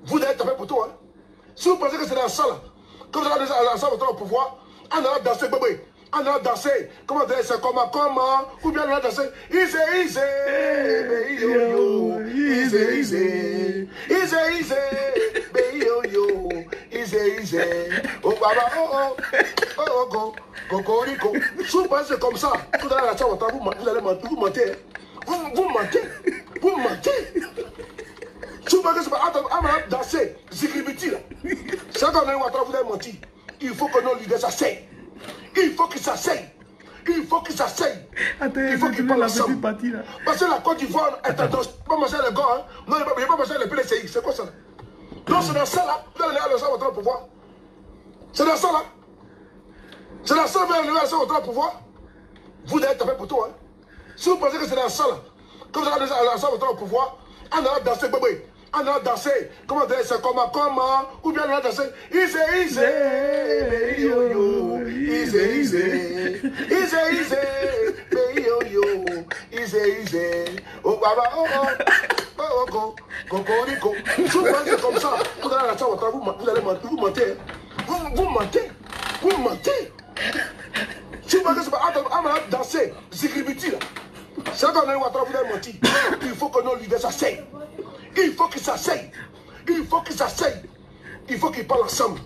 Speaker 2: Vous allez taper pour tout. Hein. Si vous pensez que c'est dans ça là, quand vous allez aller à votre pouvoir, on allait danser, bébé. On allait danser. Comment dire, c'est comment? Ou bien on allait danser. Easy, easy. Easy, easy. Easy, easy. Baby, yo, yo. Easy, easy. Oh, baba, oh, oh. Oh, oh, go.
Speaker 3: Cocorico. Si vous pensez comme ça, vous allez à la chambre, vous allez mentir. Vous mentez. Vous mentez. Vous mentez. Si vous pensez que c'est pas danser, Zigribiti là. C'est quand on est Ouattara, vous allez mentir. Il faut que nos leaders s'asseyent. Il faut qu'ils s'asseyent. Il faut qu'ils s'asseyent. Il faut qu'ils parlent ensemble. Parce que la Côte d'Ivoire est en danger. Pas manger les gars, hein. Non, il ne pas manger les PDCI. C'est quoi ça? Non, c'est dans ça là. Vous allez aller à Ouattara au pouvoir. C'est dans ça là. C'est dans ça que vous allez aller à Ouattara au pouvoir. Vous allez taper pour tout. Hein. Si vous pensez que c'est dans ça là, que vous allez aller à Ouattara au pouvoir, on a dansé, bébé. On a dansé, comment dire, c'est comment, ou bien on a dansé, easy, baby yo, easy, baby yo, easy, oh baba, oh, cocorico. Si vous pensez comme ça, vous allez à la chambre, vous allez mentir, vous mentez, vous mentez. Si vous pensez que c'est pas, on a dansé, Zigribiti là, c'est quand on est Ouattara, vous allez mentir. Il faut que nos leaders s'asseyent. Il faut qu'ils s'asseyent. Il faut qu'ils s'asseyent. Il faut qu'ils parlent ensemble.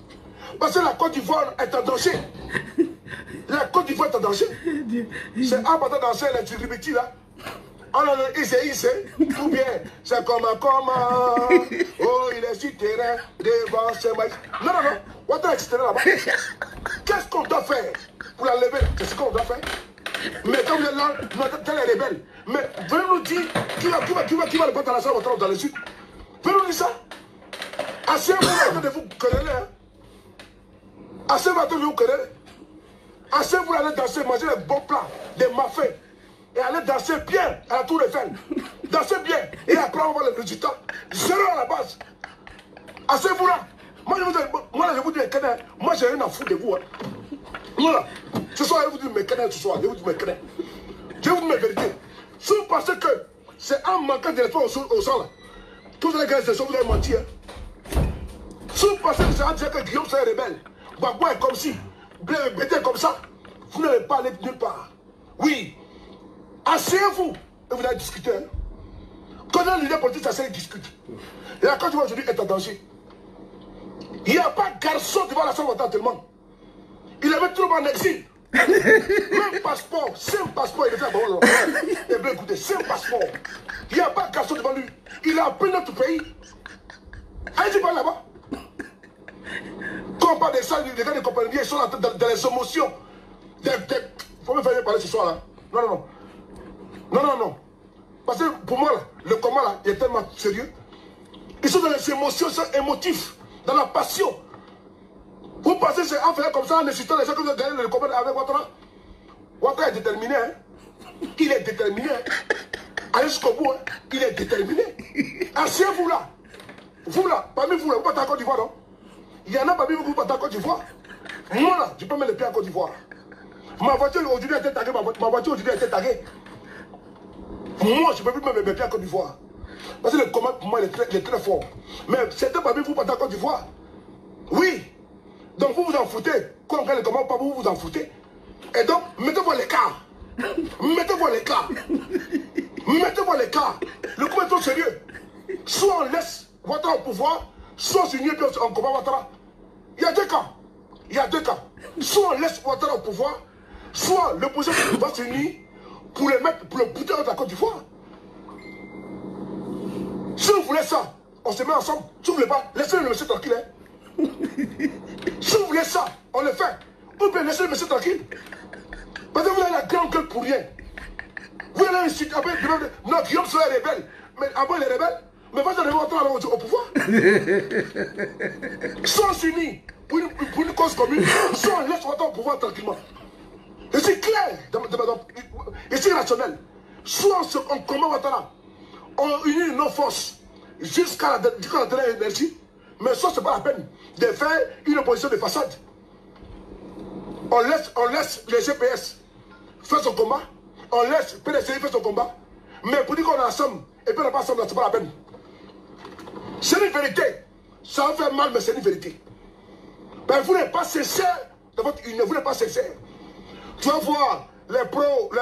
Speaker 3: Parce que la Côte d'Ivoire est en danger. La Côte d'Ivoire est en danger. C'est un bâtard danser les Zigribiti là. On a le ici, ou bien c'est comme. Oh, il est sur terrain devant ses maïs. Non. Ouattara est sur terrain là-bas. Qu'est-ce qu'on doit faire pour la lever? C'est ce qu'on doit faire. Mais comme elle est là, elle est rebelle. Mais venez nous dire qui va le battre à la salle dans le sud. Venez nous dire ça. Assez vous de vous quereller. Assez vous de vous quereller. Assez vous allez danser, manger les bons plats, des mafés. Et aller danser bien à la Tour Eiffel. Danser bien. Et après on voit le résultat. Zéro à la base. Assez vous là. Moi je vous dis, moi j'ai rien à foutre de vous. Hein. Voilà. Ce soir, je vous dis mes canets, ce soir, je vous dis mes canets. Je vous dis mes vérités. Si vous pensez que c'est un manquant de respect au sang là, tous les gars, vous allez mentir. Si vous pensez que c'est un dire que Guillaume c'est rebelle, Gbagbo est comme si, Bété est comme ça, vous n'allez pas aller nulle part. Oui. Asseyez-vous et vous allez discuter. Hein. Quand un leader politique s'assied, il discute. Et la Côte d'Ivoire aujourd'hui est en danger. Il n'y a pas de garçon devant la salle tellement. Il avait trop en exil. Même passeport, simple passeport, il était à bon. Eh bien écoutez, simple passeport. Il n'y a pas de garçon devant lui. Il a appris notre pays. Allez-y pas là-bas. Quand on parle de ça, les gars de compagnie, ils sont dans les émotions. Il faut me faire parler ce soir là. Non. Parce que pour moi, là, le combat là, il est tellement sérieux. Ils sont dans les émotions, ils sont émotifs, dans la passion. Vous pensez que c'est en faire comme ça en incitant les gens que vous avez gagné le combat avec Ouattara? Ouattara est déterminé. Hein? Il est déterminé. Hein? Allez jusqu'au bout. Hein? Il est déterminé. Asseyez-vous là. Vous là, parmi vous là, vous partez en Côte d'Ivoire, non? Il y en a parmi vous qui partez en Côte d'Ivoire. Moi là, je peux mettre les pieds en Côte d'Ivoire. Ma voiture aujourd'hui a été taguée. Ma voiture aujourd'hui a été taguée. Moi, je ne peux plus mettre mes pieds en Côte d'Ivoire. Parce que le combat pour moi il est très fort. Mais certains parmi vous partez en Côte d'Ivoire. Oui. Donc vous vous en foutez. Quand on regarde les commandes, pas vous vous en foutez. Et donc, mettez-vous à l'écart. Mettez-vous à l'écart. Mettez-vous à l'écart. Le combat est trop sérieux. Soit on laisse Ouattara au pouvoir, soit on s'unit et on combat Ouattara. Il y a deux cas. Il y a deux cas. Soit on laisse Ouattara au pouvoir, soit l'opposition va s'unir pour le mettre, pour le bouter dans la Côte d'Ivoire. Si vous voulez ça, on se met ensemble. Si vous ne voulez pas, laissez le monsieur tranquille. Hein. Si vous voulez ça, on le fait. Ou bien laissez le monsieur tranquille. Parce que vous avez la grande gueule pour rien. Vous allez insulter. Non, Guillaume serait rebelle. Mais avant il est rebelle. Mais vas-y, on va au pouvoir. Soit on s'unit pour une cause commune, soit on laisse Ouattara au pouvoir tranquillement. Et c'est clair. Et c'est rationnel. Soit on combat Ouattara, on unit nos forces jusqu'à la dernière énergie. Mais ça, c'est pas la peine de faire une opposition de façade. On laisse les GPS faire son combat. On laisse PDCI faire son combat. Mais pour dire qu'on est ensemble et puis on n'est pas ensemble, c'est pas la peine. C'est une vérité. Ça va faire mal, mais c'est une vérité. Mais vous n'êtes pas sincère de votre union. Vous n'êtes pas sincère. Tu vas voir les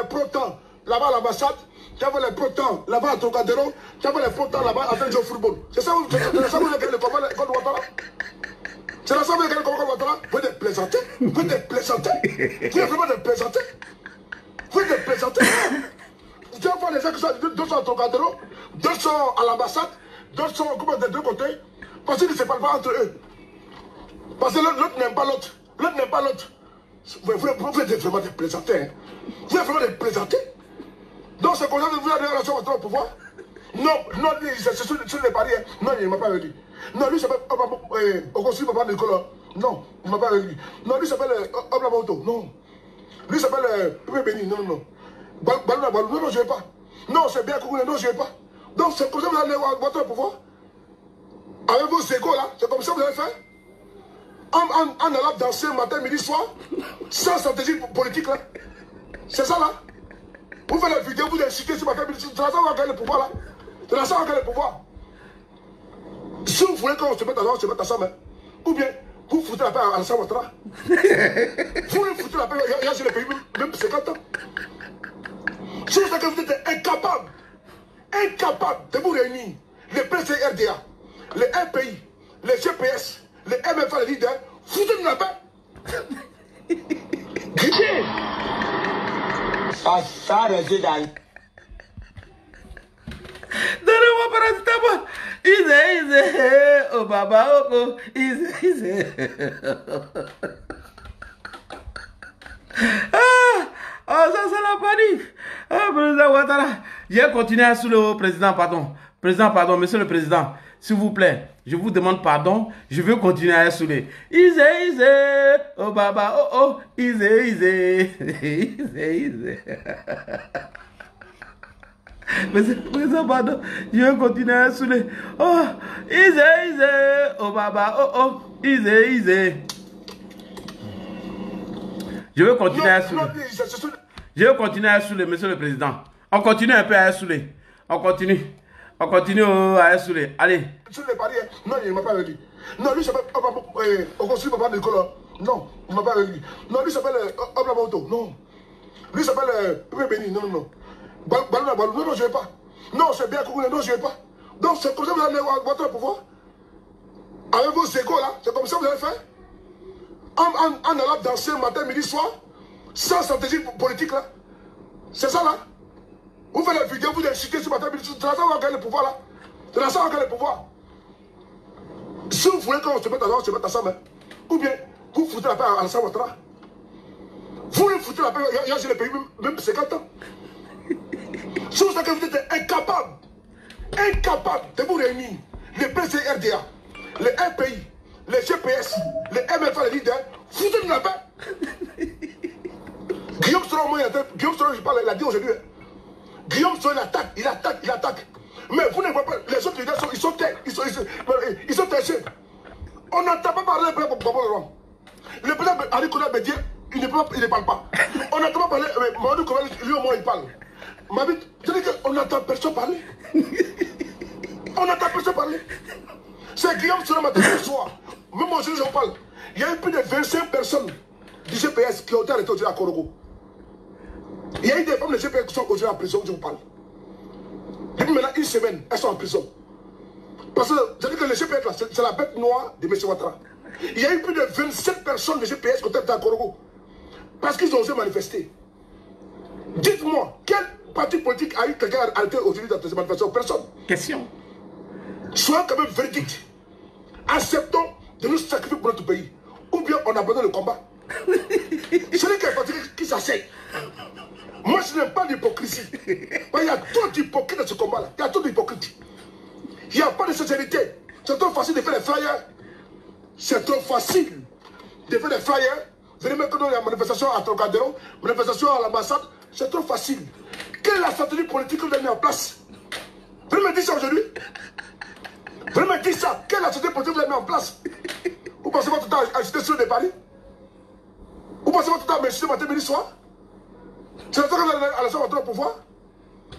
Speaker 3: pro-temps là-bas à l'ambassade. Tu vas voir les pro-temps là-bas à Trocadéro. Tu vas voir les pro-temps là-bas à faire du football. C'est ça vous voulez gagner le combat contre Ouattara? C'est ça vous voulez gagner le combat contre Ouattara? Vous êtes plaisanter. Vous êtes plaisanter. Vous êtes vraiment des plaisanter. Vous êtes des plaisanter. Tu vas voir les gens qui sont 200 à Trocadéro, 200 à l'ambassade, 200 des deux côtés, parce qu'ils ne se parlent pas entre eux. Parce que l'autre n'aime pas l'autre. L'autre n'aime pas l'autre. Vous êtes vraiment des plaisantins. Hein. Vous êtes vraiment des plaisantins. Donc c'est comme ça que vous avez relation avec votre pouvoir. Non, c'est sur les paris. Non, il ne m'a pas réduit. Non, lui s'appelle au consul Papa Nicolas. Non, il ne m'a pas réduit. Non, lui s'appelle Oblamoto. Non. Lui s'appelle Pépé Béni. Non, non. Balou, non, je ne vais pas. Non, c'est bien Koukoune. Non, je ne vais pas. Donc c'est comme ça que vous allez avoir votre pouvoir. Avec vos égos là, c'est comme ça que vous allez faire. En allant danser matin, midi, soir, sans stratégie politique là. C'est ça là. Vous faites la vidéo, vous incitez ce matin, midi, soir. C'est la ça qu'on va gagner le pouvoir là. C'est la ça qu'on va gagner le pouvoir. Si vous voulez qu'on se mette ensemble, ou bien vous foutez la paix à Alassane Ouattara. Vous le foutez la paix, il y a sur le pays, même 50 ans. Si vous savez que vous êtes incapable de vous réunir, les PCRDA, les RPI, les GPS, les MFA, les leaders, foutez-nous la paix.
Speaker 4: Ça réside dans...
Speaker 1: Donnez-moi paracétamol. Easy. Oh baba, oh. Easy. Oh, ça c'est la panique. Ah, président Ouattara. J'ai continué à saouler au président, pardon. Président, pardon, monsieur le président. S'il vous plaît, je vous demande pardon. Je veux continuer à saouler. Easy. Oh baba, oh. Easy. Mais président, pardon, je vais continuer à saouler. Oh, easy. Oh baba, oh. Easy. Je vais continuer à saouler. Je vais continuer à saouler, monsieur le président. On continue un peu à saouler. On continue à saouler. Allez.
Speaker 3: Sur les paris, non, il ne m'a pas réduit. Non, lui s'appelle au consul Papa Nicolas. Non, il ne m'a pas réduit. Non, lui s'appelle Oblamoto. Non. Lui s'appelle Pépé Béni. Non. Balou, non, je ne vais pas. Non, c'est bien Koukoune. Non, je ne vais pas. Donc c'est comme ça que vous allez avoir votre pouvoir. Avec vos égos là, c'est comme ça que vous allez faire. En allant danser matin, midi, soir, sans stratégie politique là. C'est ça là. Vous faites la vidéo, vous incitez ce matin, midi, c'est la ça qu'on va gagner le pouvoir là. C'est la ça qu'on va gagner le pouvoir. Si vous voulez qu'on se mette ensemble, ou bien vous foutez la paix à Alassane Ouattara. Vous le foutez la paix, il y a sur le pays même 50 ans. Si vous savez que vous êtes incapable de vous réunir, les PCRDA, les RPI, les GPS, les MFA, les leaders, foutez-nous la paix. Guillaume Soro, je parle, il a dit aujourd'hui. Guillaume Soro, il attaque. Mais vous ne voyez pas, les autres leaders, ils sont têchés. On n'entend pas parler de Babo Laurent. Le président Ali Kouna Bédié, il ne parle pas. On n'entend pas parler, Mamadou Koulibaly, lui au moins il parle. Mabit, je dis qu'on n'entend personne parler. On n'entend personne parler. C'est Guillaume Soro matin ce soir. Même aujourd'hui, je vous parle. Il y a eu plus de 25 personnes du GPS qui ont été arrêtées aujourd'hui à Korogo. Il y a eu des femmes de GPS qui sont aujourd'hui en prison, je vous parle. Depuis maintenant une semaine, elles sont en prison. Parce que je dis que le GPS, c'est la bête noire de M. Ouattara. Il y a eu plus de 27 personnes de GPS qui ont été à Korogo. Parce qu'ils ont osé manifester. Dites-moi, quel parti politique a eu quelqu'un arrêté aujourd'hui dans ces manifestations? Personne.
Speaker 1: Question.
Speaker 3: Soyons quand même véridiques. Acceptons de nous sacrifier pour notre pays. Ou bien on abandonne le combat. Ce n'est qu'un parti qui s'asseye. Moi, je n'aime pas l'hypocrisie. Il y a trop d'hypocrites dans ce combat-là. Il y a trop d'hypocrites. Il n'y a pas de sincérité. C'est trop facile de faire des flyers. C'est trop facile de faire des flyers. Venez mettre dans la manifestation à Trocadéro, manifestation à l'ambassade. C'est trop facile. Quelle est la stratégie politique que vous avez mis en place? Vous me dites ça aujourd'hui? Vous me dites ça? Quelle est la stratégie politique que vous avez mis en place? Vous pensez votre temps à agiter sur les paris? Vous pensez votre temps à agiter matin, midi, soir? C'est la fois que vous allez à la au pouvoir?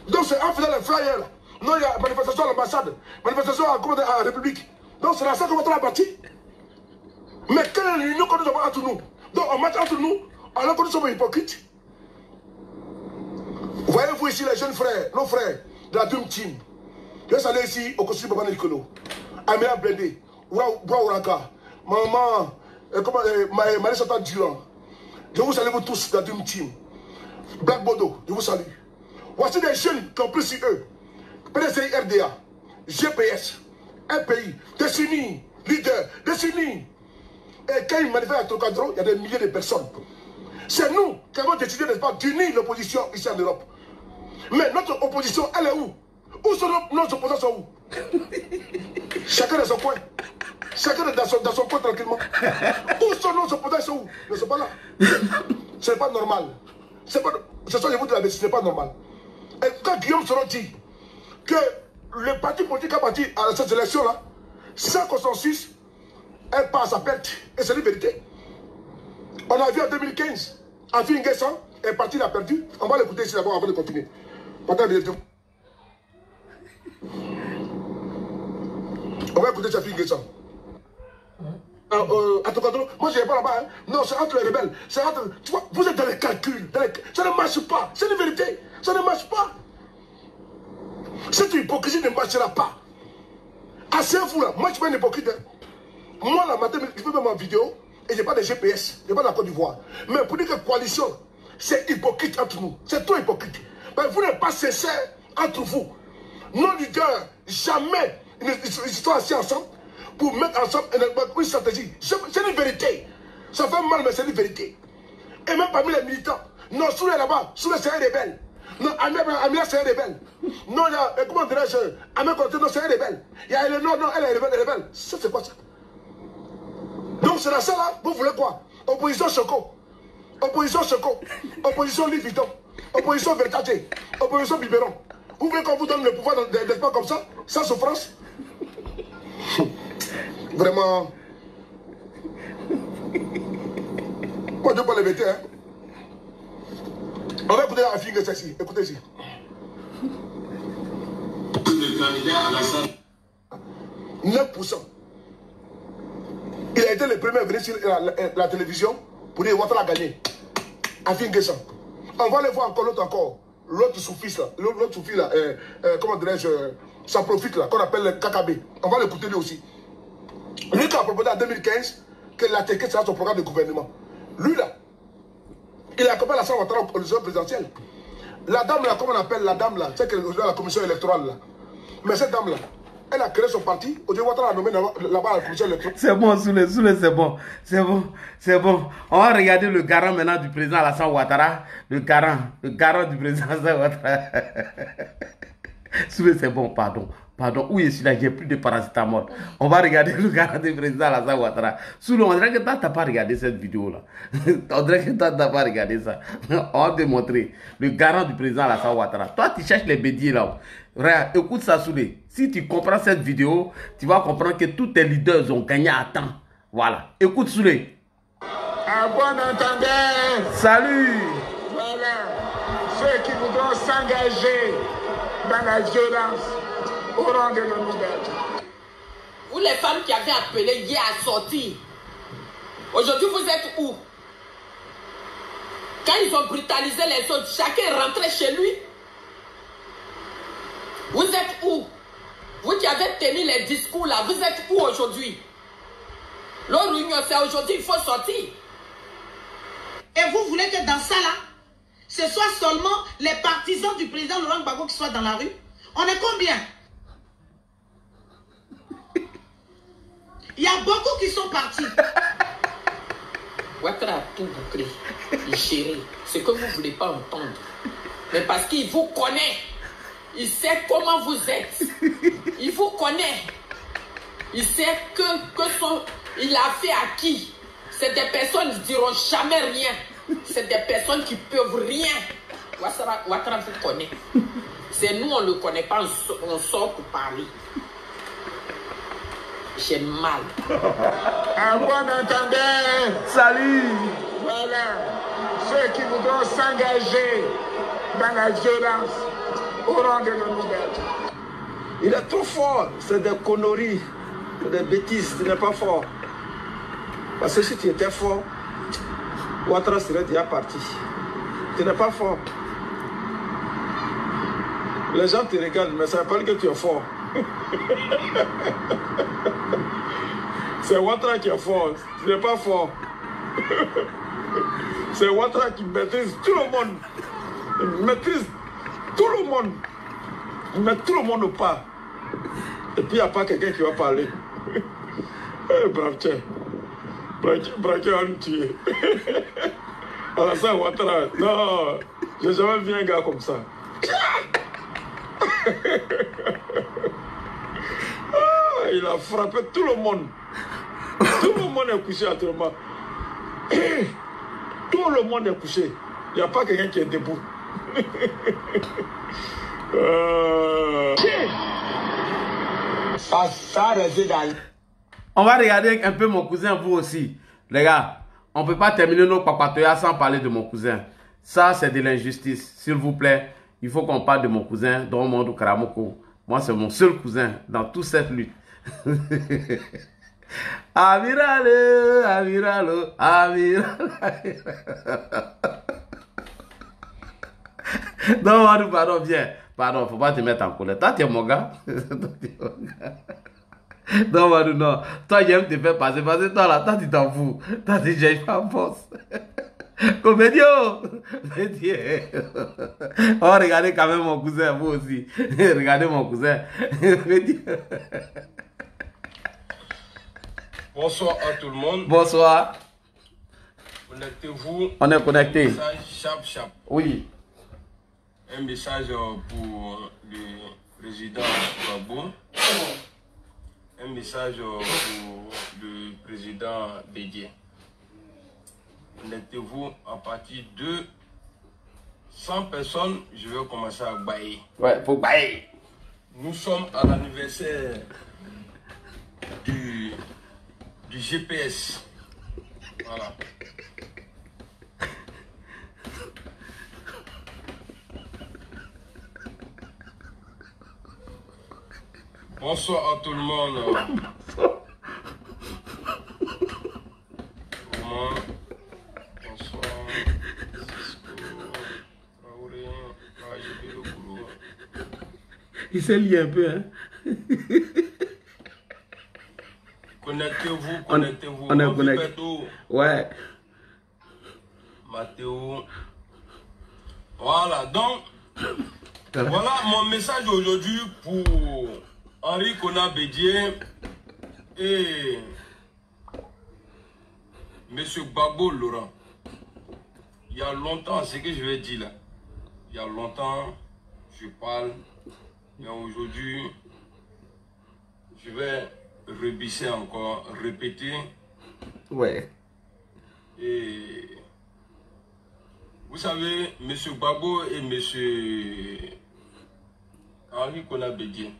Speaker 3: Donc c'est en faisant les flyers. Non, il y a manifestation à l'ambassade, manifestation à la République. Donc c'est la ça que votre la partie. Mais quelle est l'union que nous avons entre nous? Donc on match entre nous alors que nous sommes hypocrites. Voyez-vous ici les jeunes frères, nos frères de la Dream Team. Je salue ici au consul Papa Nicolas, Amira Blendé, Ouraka, Maman, Marie Chantal Durand. Je vous salue vous tous dans Dream Team. Black Bodo, je vous salue. Voici des jeunes qui ont pris sur eux. PDCI RDA, GPS, RPI, Décennie, leader, Décennie. Et quand ils manifestent à Trocadéro, il y a des milliers de personnes. C'est nous qui avons décidé, n'est-ce pas, d'unir l'opposition ici en Europe. Mais notre opposition, elle est où? Où sont nos opposants sont où? Chacun dans son coin. Chacun dans son coin tranquillement. Où sont nos opposants? Ils sont où? Ils ne sont pas là. Ce n'est pas normal. Ce soir, je vous dis la vérité, ce n'est pas normal. Et quand Guillaume Soro dit que le parti politique a parti à cette élection-là, sans consensus, elle passe à perte. Et c'est la vérité. On a vu en 2015, Afin Guessan, un parti l'a perdu. On va l'écouter ici d'abord avant de continuer. On va écouter Afin Guessan. À Trocadéro, moi je n'ai pas là-bas. Hein. Non, c'est entre les rebelles. C'est entre. Tu vois, vous êtes dans les calculs. Ça ne marche pas. C'est la vérité. Ça ne marche pas. Cette hypocrisie ne marchera pas. Assez fou là. Moi je suis pas un hypocrite. Hein. Moi la matin, je peux faire ma vidéo et je n'ai pas de GPS. Je n'ai pas de la Côte d'Ivoire. Mais pour dire que coalition, c'est hypocrite entre nous. C'est trop hypocrite. Mais vous n'êtes pas sincères entre vous. Nos leaders, jamais, ils sont assis ensemble pour mettre ensemble une stratégie. C'est une vérité. Ça fait mal, mais c'est une vérité. Et même parmi les militants, non, Soule est là-bas, Soule c'est un rebelle. Non, Amia c'est un rebelle. Non, il y a, comment dirais-je, Amia Côté, non, c'est un rebelle. Il y a non, elle est rebelle. Ça, c'est quoi ça? Donc, c'est la seule là, vous voulez quoi? Opposition Choco. Opposition Choco. Opposition Louis Vuitton. Opposition Versace. Opposition Biberon. Vous voulez qu'on vous donne le pouvoir d'espoir comme ça, sans souffrance? Vraiment. Moi, je ne peux pas les vêter, hein. On va écouter la fille que c'est ici. Écoutez ici. Le candidat à la 9%. Il a été le premier à venir sur la télévision pour dire Ouattara a gagné. Afin Guessan. On va aller voir encore l'autre encore. L'autre sous-fils là. L'autre sous-fils là. Comment dirais-je, ça profite là, qu'on appelle le KKB. On va l'écouter lui aussi. Lui qui a proposé en 2015 que la TK sera son programme de gouvernement. Lui là, il a accompagné la Alassane Ouattara aux élections présidentielles. La dame là, comment on appelle la dame là, c'est qu'elle est dans la commission électorale là. Mais cette dame là, elle a créé son parti. Aujourd'hui, Ouattara a nommé là-bas à la commission électorale.
Speaker 1: C'est bon, Soule, c'est bon. C'est bon, c'est bon. On va regarder le garant maintenant du président Alassane Ouattara. Le garant du président Alassane Ouattara. Soule, c'est bon, pardon. Pardon, où est celui-là? J'ai plus de paracétamol. On va regarder le garant du président Alassane Ouattara. Soule, on dirait que toi, tu n'as pas regardé cette vidéo-là. On dirait que toi, tu n'as pas regardé ça. On va te montrer le garant du président Alassane Ouattara. Toi, tu cherches les bédiers là. Regarde, écoute ça, Soule. Si tu comprends cette vidéo, tu vas comprendre que tous tes leaders ont gagné à temps. Voilà. Écoute, Soule.
Speaker 10: À bon entendeur.
Speaker 1: Salut.
Speaker 10: Voilà. Ceux qui voudront s'engager dans la violence auront de nos nouvelles.
Speaker 7: Vous les femmes qui avez appelé hier à sortir, aujourd'hui vous êtes où? Quand ils ont brutalisé les autres, chacun est rentré chez lui. Vous êtes où? Vous qui avez tenu les discours là, vous êtes où aujourd'hui? Leur réunion c'est aujourd'hui, il faut sortir.
Speaker 8: Et vous voulez que dans ça là, ce soit seulement les partisans du président Laurent Gbagbo qui soient dans la rue? On est combien? Il y a beaucoup qui sont partis.
Speaker 7: Ouattara a tout bouclé. Chérie, ce que vous ne voulez pas entendre. Mais parce qu'il vous connaît. Il sait comment vous êtes. Il vous connaît. Il sait il a fait à qui. C'est des personnes qui ne diront jamais rien. C'est des personnes qui ne peuvent rien. Ouattara vous connaît. C'est nous, on ne le connaît pas. On sort pour parler. J'ai mal.
Speaker 10: À bon entendeur.
Speaker 1: Salut.
Speaker 10: Voilà. Ceux qui voudront s'engager dans la violence auront de nos nouvelles.
Speaker 9: Il est trop fort. C'est des conneries. C'est des bêtises. Tu n'es pas fort. Parce que si tu étais fort, Ouattara serait déjà parti. Tu n'es pas fort. Les gens te regardent, mais ça ne veut pas dire que tu es fort. C'est Ouattara qui est fort, ce n'est pas fort. C'est Ouattara qui maîtrise tout le monde. Il maîtrise tout le monde. Il met tout le monde au pas. Et puis il n'y a pas quelqu'un qui va parler. Eh, bravo, tiens. Braquet va nous tuer. Alassane Ouattara, non, j'ai jamais vu un gars comme ça. Ah, il a frappé tout le monde. Tout le monde est couché actuellement. Tout le monde est couché. Il n'y a pas quelqu'un qui est debout.
Speaker 1: On va regarder un peu mon cousin, vous aussi. Les gars, on ne peut pas terminer nos papatoyas sans parler de mon cousin. Ça, c'est de l'injustice. S'il vous plaît, il faut qu'on parle de mon cousin, Don Mondo Karamoko. Moi, c'est mon seul cousin dans toute cette lutte. Amirale, amiralo, amirale. Non, pardon, viens. Pardon, faut pas te mettre en colère. Toi, tu es mon gars. Non, Manu, non. Toi, j'aime te faire passer. Parce que toi, là, toi, tu t'en fous. Toi, tu n'es pas en force. Comédio. Oh, regardez quand même mon cousin, vous aussi. Regardez mon cousin.
Speaker 11: Bonsoir à tout le monde.
Speaker 1: Bonsoir.
Speaker 11: Connectez-vous.
Speaker 1: On est connecté.
Speaker 11: Un message chap.
Speaker 1: Oui.
Speaker 11: Un message pour le président Gbagbo. Un message pour le président Bédié. Connectez-vous à partir de 100 personnes. Je vais commencer à bailler.
Speaker 1: Ouais, faut bailler.
Speaker 11: Nous sommes à l'anniversaire du GPS. Voilà. Bonsoir à tout le monde. Comment? Bonsoir.
Speaker 1: Il s'est lié un peu, hein?
Speaker 11: Connectez-vous, connectez-vous.
Speaker 1: On est connecté. Ouais.
Speaker 11: Mathéo. Voilà, donc, voilà mon message aujourd'hui pour Henri Konan Bédié et M. Gbagbo Laurent. Il y a longtemps, ce que je vais dire là, il y a longtemps, je parle, mais aujourd'hui, je vais rebisser encore, répéter.
Speaker 1: Ouais.
Speaker 11: Et vous savez, M. Gbagbo et M. Henri Konan Bédié,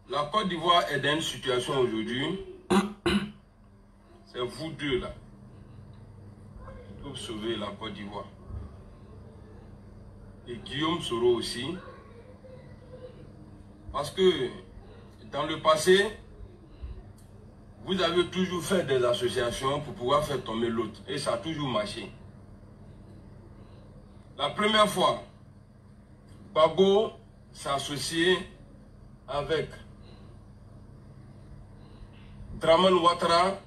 Speaker 11: la Côte d'Ivoire est dans une situation aujourd'hui, c'est vous deux là, qui pouvez sauver la Côte d'Ivoire. Et Guillaume Soro aussi, parce que dans le passé, vous avez toujours fait des associations pour pouvoir faire tomber l'autre. Et ça a toujours marché. La première fois, Gbagbo s'est associé avec Dramane Ouattara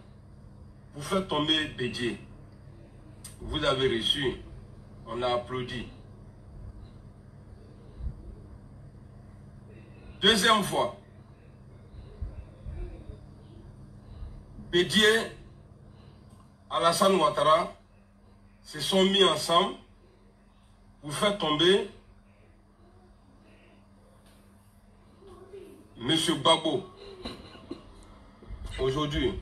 Speaker 11: pour faire tomber Bédié. Vous avez reçu, on a applaudi. Deuxième fois, Bédié, Alassane Ouattara se sont mis ensemble pour faire tomber M. Gbagbo. Aujourd'hui,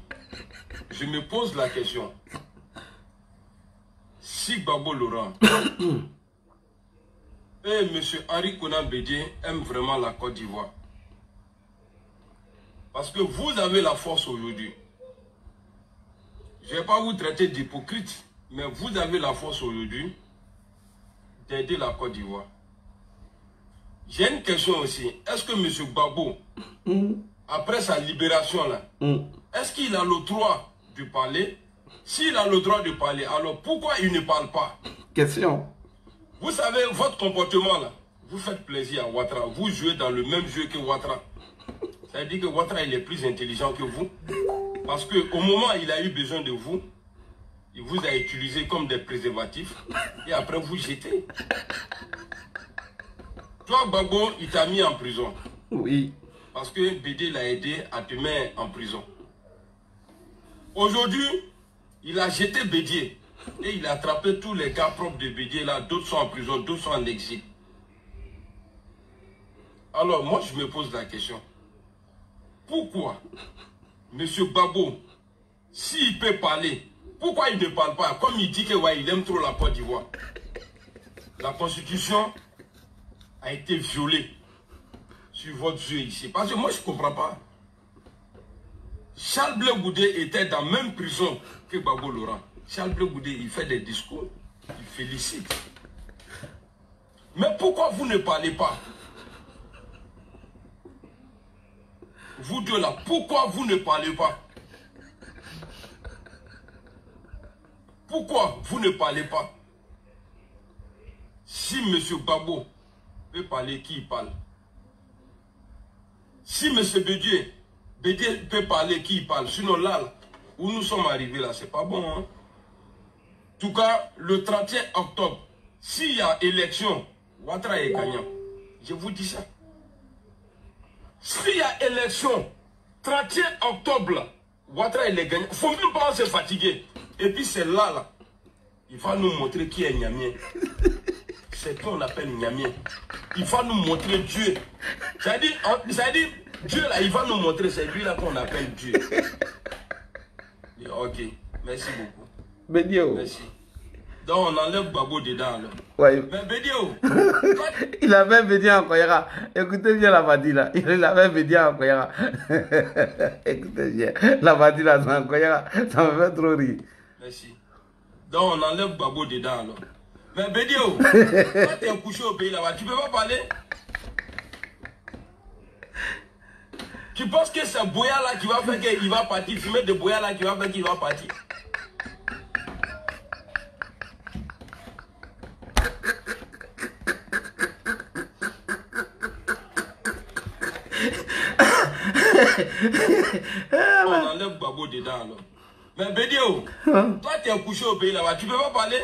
Speaker 11: je me pose la question, si Gbagbo Laurent et M. Henri Konan Bédié aiment vraiment la Côte d'Ivoire, parce que vous avez la force aujourd'hui. Je ne vais pas vous traiter d'hypocrite, mais vous avez la force aujourd'hui d'aider la Côte d'Ivoire. J'ai une question aussi. Est-ce que M. Gbagbo, après sa libération, là, est-ce qu'il a le droit de parler? S'il a le droit de parler, alors pourquoi il ne parle pas?
Speaker 1: Question.
Speaker 11: Vous savez, votre comportement, là, vous faites plaisir à Ouattara. Vous jouez dans le même jeu que Ouattara. Ça veut dire que Ouattara, il est plus intelligent que vous. Parce qu'au moment où il a eu besoin de vous, il vous a utilisé comme des préservatifs. Et après, vous jetez. Toi, Gbagbo, il t'a mis en prison.
Speaker 1: Oui.
Speaker 11: Parce que Bédié l'a aidé à te mettre en prison. Aujourd'hui, il a jeté Bédié. Et il a attrapé tous les gars propres de Bédié là. D'autres sont en prison, d'autres sont en exil. Alors, moi, je me pose la question. Pourquoi M. Gbagbo, s'il peut parler, pourquoi il ne parle pas? Comme il dit que ouais, il aime trop la Côte d'Ivoire. La Constitution a été violée sur votre yeux ici. Parce que moi, je ne comprends pas. Charles Blé Goudé était dans la même prison que Gbagbo Laurent. Charles Blé Goudé, il fait des discours, il félicite. Mais pourquoi vous ne parlez pas? Vous deux là, pourquoi vous ne parlez pas? Pourquoi vous ne parlez pas? Si M. Gbagbo peut parler, qui parle? Si M. Bédié peut parler, qui parle? Sinon là, où nous sommes arrivés là, c'est pas bon. Hein? En tout cas, le 31 octobre, s'il y a élection, Ouattara est gagnant. Je vous dis ça. S'il y a élection, 31 octobre, Ouattara il est gagnant. Il ne faut même pas se fatiguer. Et puis c'est là, il va nous montrer qui est Niamien. C'est qu'on appelle Niamien. Il va nous montrer Dieu. C'est-à-dire, Dieu là, il va nous montrer, c'est lui là qu'on appelle Dieu. Ok, merci beaucoup.
Speaker 1: Bédio.
Speaker 11: Merci. Donc on enlève Gbagbo dedans là.
Speaker 1: Ouais.
Speaker 11: Mais Bédio.
Speaker 1: Il avait Bédio en Koyara. Écoutez bien la Badi là. Il avait Bédio en Koyara. Écoutez bien. La Badi là, c'est en Koyara. Ça me fait trop rire.
Speaker 11: Merci. Donc on enlève Gbagbo dedans là. Mais Bédio, quand tu es couché au pays là-bas, tu ne peux pas parler? Tu penses que c'est Boya là qui va faire qu'il va partir, fumer de Boya là qui va faire qu'il va partir? On enlève Gbagbo dedans là. Mais Bédio, toi tu es couché au pays là-bas, tu ne peux pas parler?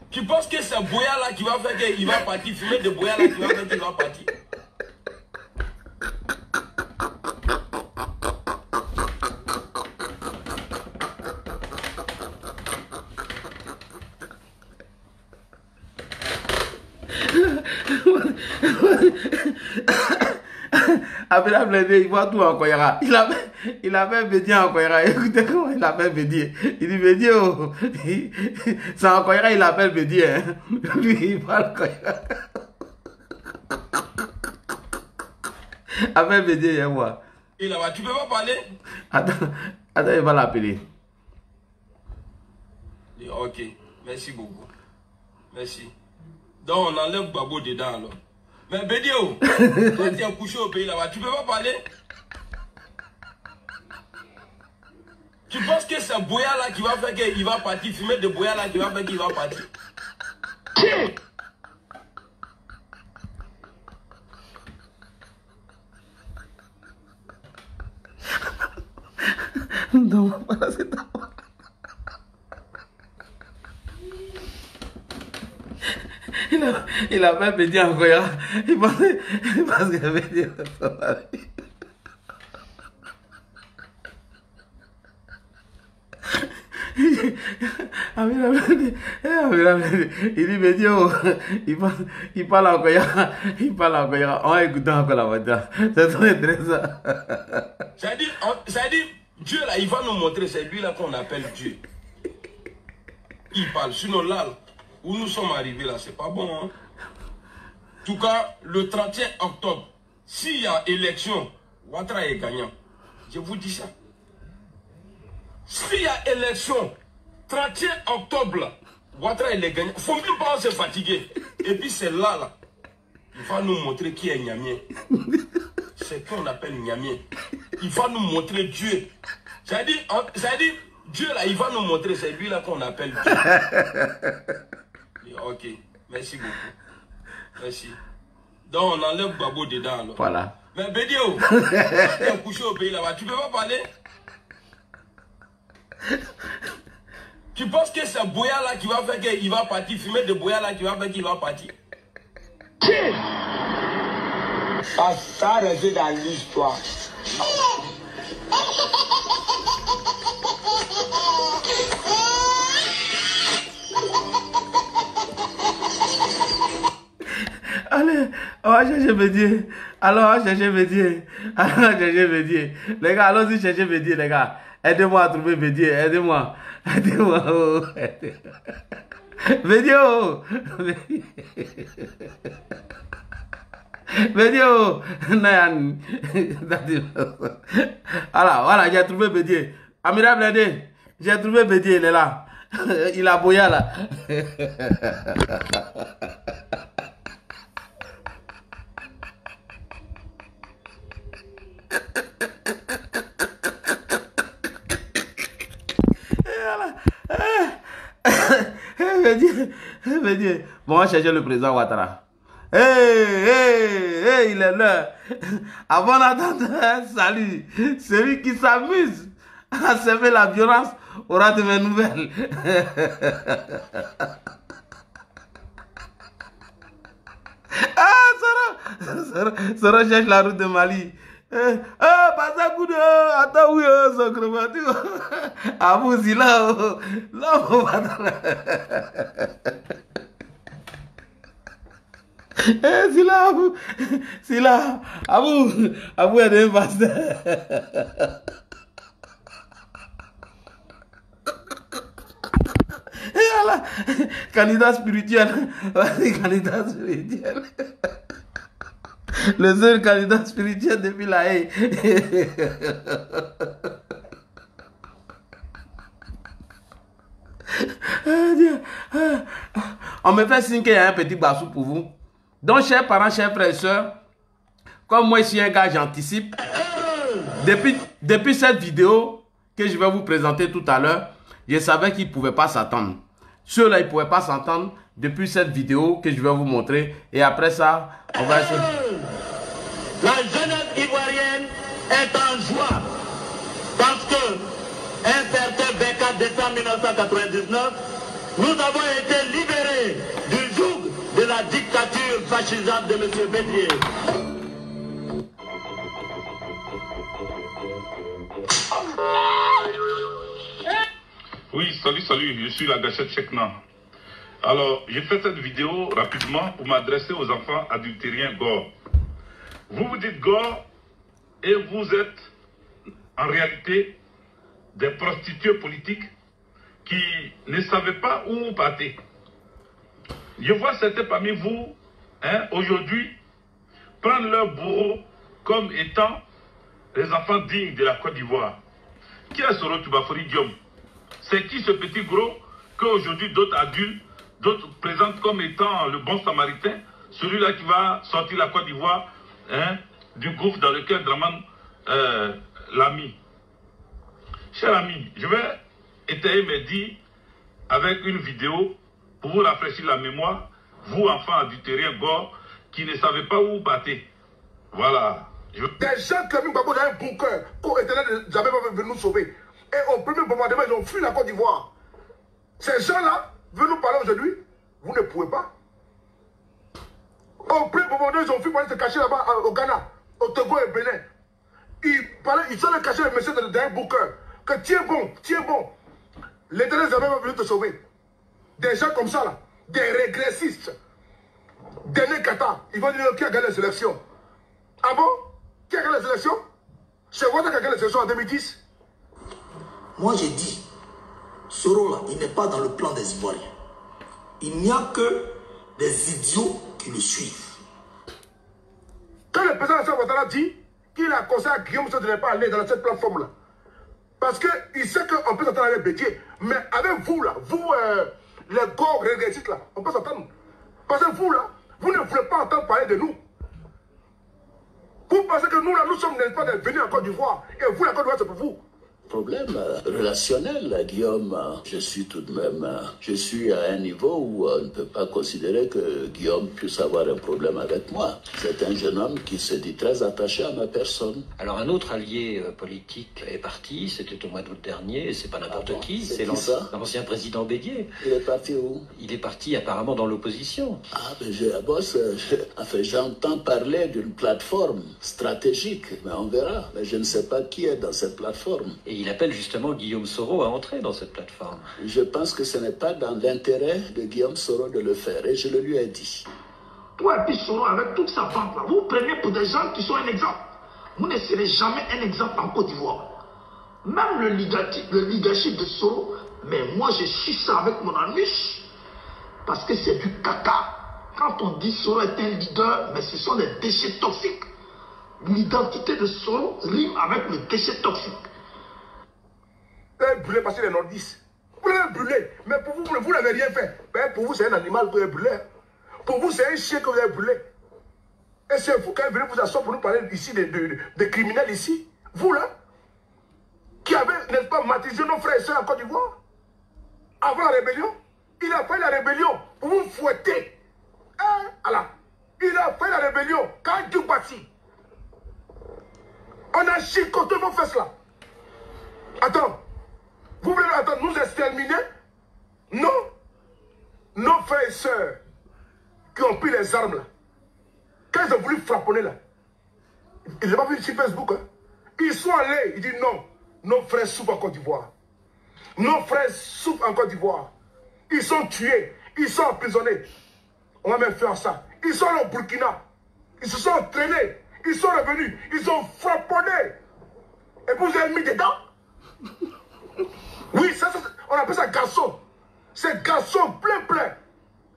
Speaker 11: Tu penses que c'est Boya là qui va faire qu'il va partir, fumer de Boya là qui va faire qu'il va partir?
Speaker 1: Abela Blende, il voit tout en Koyara. Il avait Bédié en Koyara. Écoutez comment il appelle Bédié. Il dit Bédié, oh. C'est en Koyara, il appelle Bédié. Hein. Lui, il parle Koyara. Appelle Bédié, moi.
Speaker 11: Et là-bas, tu peux pas parler?
Speaker 1: Attends, il va l'appeler.
Speaker 11: Ok, merci beaucoup. Merci. Donc on enlève Gbagbo dedans alors. Mais Bédio, toi tu es couché au pays là-bas, tu peux pas parler? Tu penses que c'est Boya là qui va faire qu'il va partir, fumer de Boya là qui va faire qu'il va partir?
Speaker 1: Non, voilà, c'est ça. Il a même Bédié en Koyara. Il pense qu'il avait dit ça. Il dit Bédio, il parle en Koyara. Il parle en Koyara. On va écouter encore la voix. C'est trop intéressant.
Speaker 11: Ça dit, Dieu là, il va nous montrer, c'est lui là qu'on appelle Dieu. Il parle, sinon là, où nous sommes arrivés là, c'est pas bon. Hein? En tout cas, le 31 octobre, s'il y a élection, Ouattara est gagnant. Je vous dis ça. S'il y a élection, 31 octobre, Ouattara est gagnant. Il ne faut même pas se fatiguer. Et puis c'est là, il va nous montrer qui est Niamien. C'est qu'on appelle Niamien. Il va nous montrer Dieu. C'est-à-dire, Dieu là, il va nous montrer, c'est lui là qu'on appelle Dieu. Ok, merci beaucoup. Merci. Donc on enlève Gbagbo dedans alors.
Speaker 1: Voilà.
Speaker 11: Mais Bédio, tu es couché au pays là-bas, tu peux pas parler? Tu penses que c'est Boya là qui va faire qu'il va partir, fumer de Boya là qui va faire qu'il va partir?
Speaker 4: Ça reste dans l'histoire.
Speaker 1: Allez, on va chercher Bédié. Alors, on va chercher Bédié. Alors, on va chercher Bédié. Les gars, allons-y chercher Bédié, les gars. Aidez-moi à trouver Bédié. Aidez-moi. Aidez-moi. Oh. Bédié. Oh. Bédié. Oh. Alors, voilà, j'ai trouvé Bédié. Amira Blédé, j'ai trouvé Bédié, il est là. Il a boya là. Bon, on va chercher le président Ouattara. Hey, il est là. Avant d'attendre, salut. Celui qui s'amuse à semer la violence aura de mes nouvelles. Sora cherche la route de Mali. Bazakudo, attends, oui, Socrevatu. Ah, vous, c'est là, là, on va dans la... C'est là, c'est là. À vous, elle est vaste. Et voilà, candidat spirituel. Candidat spirituel. Le seul candidat spirituel depuis la haie. On me fait signe qu'il y a un petit bassou pour vous. Donc, chers parents, chers frères et sœurs, comme moi, je suis un gars, j'anticipe. Depuis cette vidéo que je vais vous présenter tout à l'heure, je savais qu'ils ne pouvaient pas s'attendre. Ceux-là, ils ne pouvaient pas s'entendre depuis cette vidéo que je vais vous montrer. Et après ça, on va essayer.
Speaker 12: La jeunesse ivoirienne est en joie parce que un certain 24 décembre 1999, nous avons été libérés du joug de la dictature fascisante de M. Bédié.
Speaker 13: Oui, salut, je suis la gâchette Chekna. Alors, j'ai fait cette vidéo rapidement pour m'adresser aux enfants adultériens Gore. Vous vous dites Gore et vous êtes en réalité des prostituées politiques qui ne savaient pas où vous partez. Je vois certains parmi vous, aujourd'hui, prendre leur bourreau comme étant les enfants dignes de la Côte d'Ivoire. Qui est Soro Tubafori Diom? C'est qui ce petit gros qu'aujourd'hui d'autres adultes, d'autres présentent comme étant le bon samaritain, celui-là qui va sortir la Côte d'Ivoire du gouffre dans lequel Draman l'a mis. Cher ami, je vais étayer mes dits avec une vidéo pour vous rafraîchir la mémoire, vous enfants adultériens Gore qui ne savez pas où vous partez. Voilà.
Speaker 3: Des gens qui ont mis Gbagbo dans un bunker, quand Éternel jamais venu nous sauver. Et au premier bombardement, ils ont fui la Côte d'Ivoire. Ces gens-là veulent nous parler aujourd'hui. Vous ne pouvez pas. Au premier bombardement, ils ont fui pour aller se cacher là-bas au Ghana, au Togo et Bénin. Ils sont allés cacher le monsieur dans un bunker. Que tiens bon. L'Éternel jamais venu te sauver. Des gens comme ça, là, des régressistes, des Nekata, ils vont dire qui a gagné les élections. Ah bon? Qui a gagné les élections? C'est Ouattara qui a gagné les élections en 2010.
Speaker 6: Moi j'ai dit, ce rôle-là, il n'est pas dans le plan des Ivoiriens. Il n'y a que des idiots qui le suivent.
Speaker 3: Quand le président Alassane Ouattara dit qu'il a conseillé à Guillaume de ne pas aller dans cette plateforme-là, parce qu'il sait qu'on peut s'entendre avec Bédié, mais avec vous là, vous les Gore régressistes là, on peut s'entendre. Parce que vous là, vous ne voulez pas entendre parler de nous. Vous pensez que nous là, nous sommes pas venus en Côte d'Ivoire, et vous la Côte d'Ivoire c'est pour vous.
Speaker 14: problème relationnel, Guillaume. Je suis tout de même, je suis à un niveau où on ne peut pas considérer que Guillaume puisse avoir un problème avec moi. C'est un jeune homme qui se dit très attaché à ma personne.
Speaker 15: Alors un autre allié politique est parti, c'était au mois d'août dernier, et c'est pas n'importe qui, c'est l'ancien président Bédier.
Speaker 14: Il est parti où?
Speaker 15: Il est parti apparemment dans l'opposition.
Speaker 14: Ah, mais j'entends parler d'une plateforme stratégique, mais on verra. Mais je ne sais pas qui est dans cette plateforme.
Speaker 15: Et il appelle justement Guillaume Soro à entrer dans cette plateforme.
Speaker 14: Je pense que ce n'est pas dans l'intérêt de Guillaume Soro de le faire, et je le lui ai dit.
Speaker 16: Toi et puis Soro, avec toute sa bande là, vous prenez pour des gens qui sont un exemple. Vous ne serez jamais un exemple en Côte d'Ivoire. Même le leadership de Soro, mais moi je suis ça avec mon anus, parce que c'est du caca. Quand on dit Soro est un leader, mais ce sont des déchets toxiques. L'identité de Soro rime avec le déchet toxique.
Speaker 3: Vous avez brûlé parce qu'il est nordiste. Vous l'avez brûlé, mais pour vous, vous n'avez rien fait. Mais pour vous, c'est un animal que vous avez brûlé. Pour vous, c'est un chien que vous avez brûlé. Et c'est vous qui venez vous asseoir pour nous parler ici des criminels ici. Vous là, qui avez, n'est-ce pas, matisé nos frères et sœurs en Côte d'Ivoire. Avant la rébellion, il a fait la rébellion pour vous fouetter. Voilà. Il a fait la rébellion quand Dieu bâtit. On a chicoté vos fesses là. Attends. Vous voulez attendre nous exterminer? Non. Nos frères et sœurs qui ont pris les armes là, quand ils ont voulu frapponner là, ils n'ont pas vu sur Facebook. Hein? Ils sont allés, ils disent non. Nos frères souffrent en Côte d'Ivoire. Nos frères souffrent en Côte d'Ivoire. Ils sont tués. Ils sont emprisonnés. On va même faire ça. Ils sont allés au Burkina. Ils se sont entraînés. Ils sont revenus. Ils ont frapponné. Et vous avez mis dedans? Oui, ça, on appelle ça garçon. C'est garçon plein.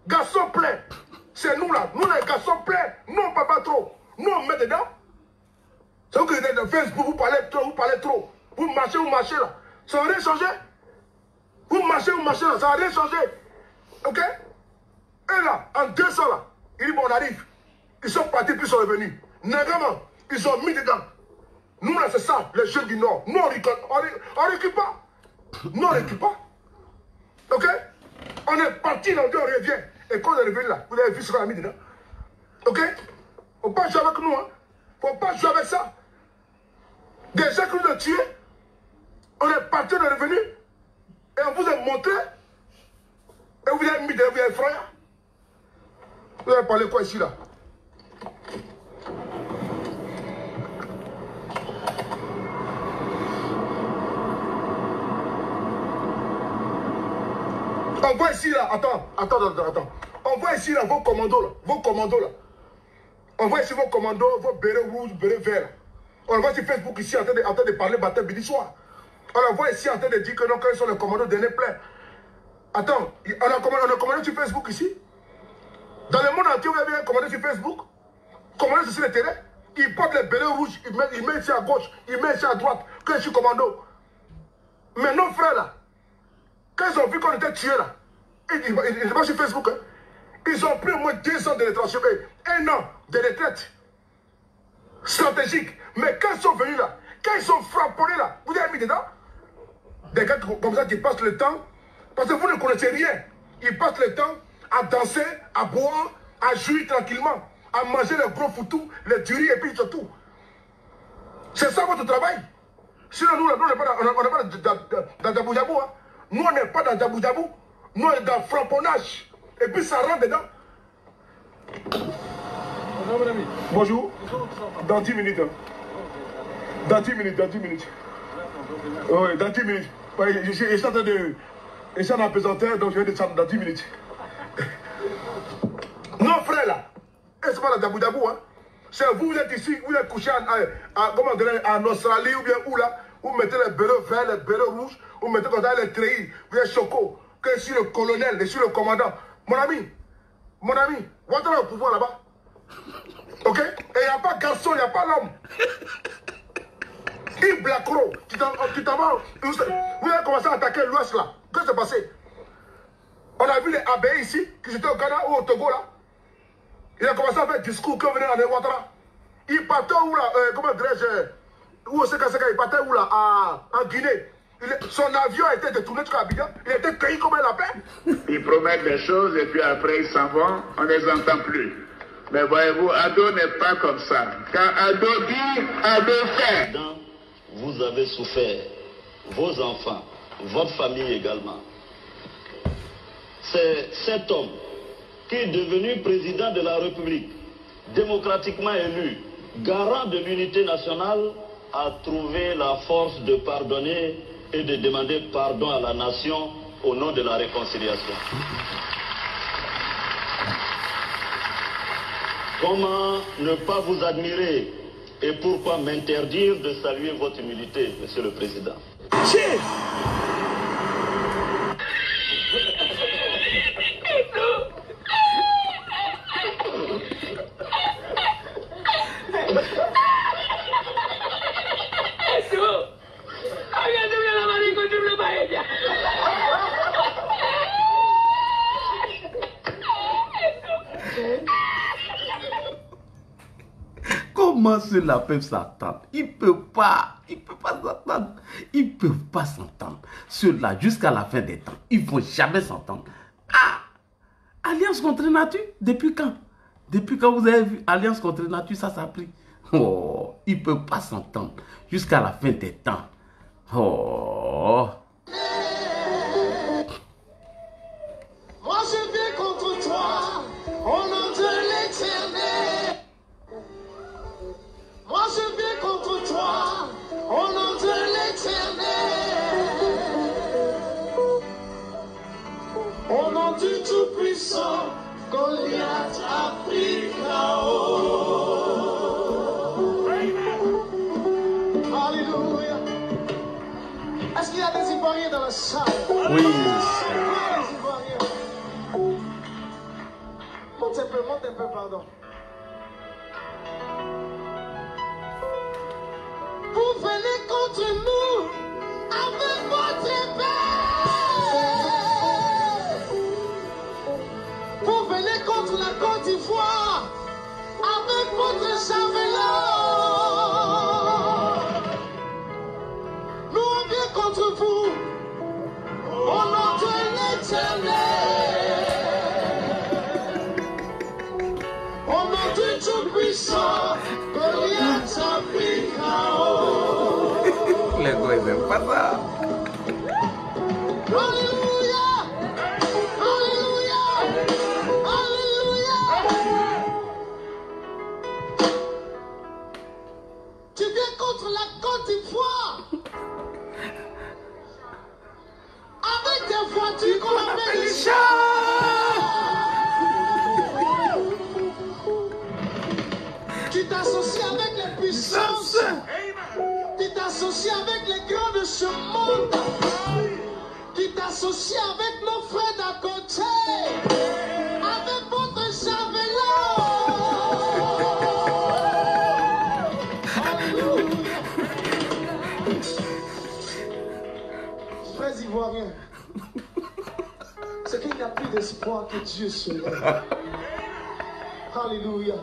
Speaker 3: Garçon plein. C'est nous là. Nous les garçons pleins. Nous on ne parle pas trop. Nous on met dedans. C'est vous qui êtes dans Facebook, vous parlez trop. Vous marchez là. Ça n'a rien changé. Vous marchez là. Ça n'a rien changé. Ok? Et là, en 200 là, il dit bon, on arrive. Ils sont partis puis ils sont revenus. Négalement, ils ont mis dedans. Nous là, c'est ça, les jeunes du Nord. Nous on récupère pas. Nous on récupère pas. Ok? On est parti là, on revient. Et quand on est revenu là, vous avez vu ce qu'on a mis dedans. Ok? Faut pas jouer avec nous, hein? Faut pas jouer avec ça. Des gens qui nous ont tués, on est parti, on est revenu, et on vous a montré, et vous avez mis dedans, vous avez effrayé. Vous avez parlé quoi ici là? On voit ici là, attends. On voit ici là vos commandos là, On voit ici vos commandos, vos bérets rouges, bérets verts. On voit sur Facebook ici en train de parler matin, midi, soir. On voit ici en train de dire que non, quand ils sont les commandos dernier plein. Attends, on a commandé sur Facebook ici. Dans le monde entier, vous avez un commandé sur Facebook. Commandé sur le terrain. Il porte les bérets rouges, il met ici à gauche, il met ici à droite, quand je suis commando. Mais nos frères là, quand ils ont vu qu'on était tués là, ils ne sont pas sur Facebook, hein. Ils ont pris au moins 2 ans de retraite, 1 an de retraite stratégique. Mais quand ils sont venus là, quand ils sont frapponnés là, vous avez mis dedans des gars comme ça qui passent le temps, parce que vous ne connaissez rien. Ils passent le temps à danser, à boire, à jouer tranquillement, à manger les gros foutous, les duris et puis surtout. C'est ça votre travail. Sinon nous, on n'est pas dans Djaboujabou. Hein. Nous, on n'est pas dans Djaboujabou. Nous, on est dans frapponnage. Et puis ça rentre dedans. Bonjour, mon ami. Bonjour. Dans 10 minutes. Hein. Dans 10 minutes. Oui, dans 10 minutes. Ouais, je suis en train de... Je suis en pesanteur, donc je vais descendre dans 10 minutes. Non, frère, là. Et c'est pas dans Djaboujabou, hein. C'est vous êtes ici, vous êtes couché en Australie ou bien où là. Vous mettez les bérets verts, les bérets rouges. Vous mettez comme ça les treillis. Vous êtes choco. Que je suis le colonel, je suis le commandant. Mon ami, Ouattara au pouvoir là-bas. Ok? Et il n'y a pas garçon, il n'y a pas l'homme. Yves Blacro, tu t'en vas. Vous avez commencé à attaquer l'Ouest là. Qu'est-ce qui s'est passé? On a vu les abeilles ici, qui étaient au Ghana ou au Togo là. Il a commencé à faire un discours que venait à Ouattara. Il partait où là? Comment dirais-je? où au CKCK, il partait où là? En Guinée. Son avion a été détourné jusqu'à Abidjan. Il a été cueilli comme un lapin.
Speaker 10: Ils promettent des choses et puis après ils s'en vont, on ne les entend plus. Mais voyez-vous, Ado n'est pas comme ça. Quand Ado dit, Ado fait.
Speaker 5: Vous avez souffert, vos enfants, votre famille également. C'est cet homme qui est devenu président de la République, démocratiquement élu, garant de l'unité nationale, a trouvé la force de pardonner et de demander pardon à la nation au nom de la réconciliation. Comment ne pas vous admirer et pourquoi m'interdire de saluer votre humilité, Monsieur le Président?
Speaker 1: Comment cela peut s'entendre? Il peut pas s'entendre. Ils peuvent pas s'entendre. Ceux-là, jusqu'à la fin des temps, ils ne vont jamais s'entendre. Ah! Alliance contre nature, depuis quand? Depuis quand vous avez vu Alliance contre nature, ça s'est pris. Oh, ils ne peuvent pas s'entendre jusqu'à la fin des temps. Oh!
Speaker 17: Moi je viens contre toi, au nom de l'Éternel. Moi je viens contre toi, au nom de l'Éternel. Au nom du Tout-Puissant, Goliath a pris KO. Alléluia. Est-ce qu'il y a des Ivoiriens dans la salle?
Speaker 1: Oui.
Speaker 17: Les Ivoiriens. Monte un peu, pardon. Vous venez contre nous avec votre épée. Vous venez contre la Côte d'Ivoire avec votre javelot. Nous on vient contre vous au nom de l'Éternel. Au nom du Tout-Puissant, Goliath a pris KO.
Speaker 1: Les gars, ils n'aiment pas ça.
Speaker 17: Alléluia! Alléluia! Alléluia! Tu viens contre la Côte d'Ivoire avec des voitures qu'on appelle les chars. Tu t'associes avec les puissances. Tu t'associes avec les grands de ce monde. Tu t'associes avec nos frères d'à côté. Avec votre javelot. Alléluia. Frères ivoiriens, c'est qu'il n'y a plus d'espoir que Dieu se lève. Alléluia.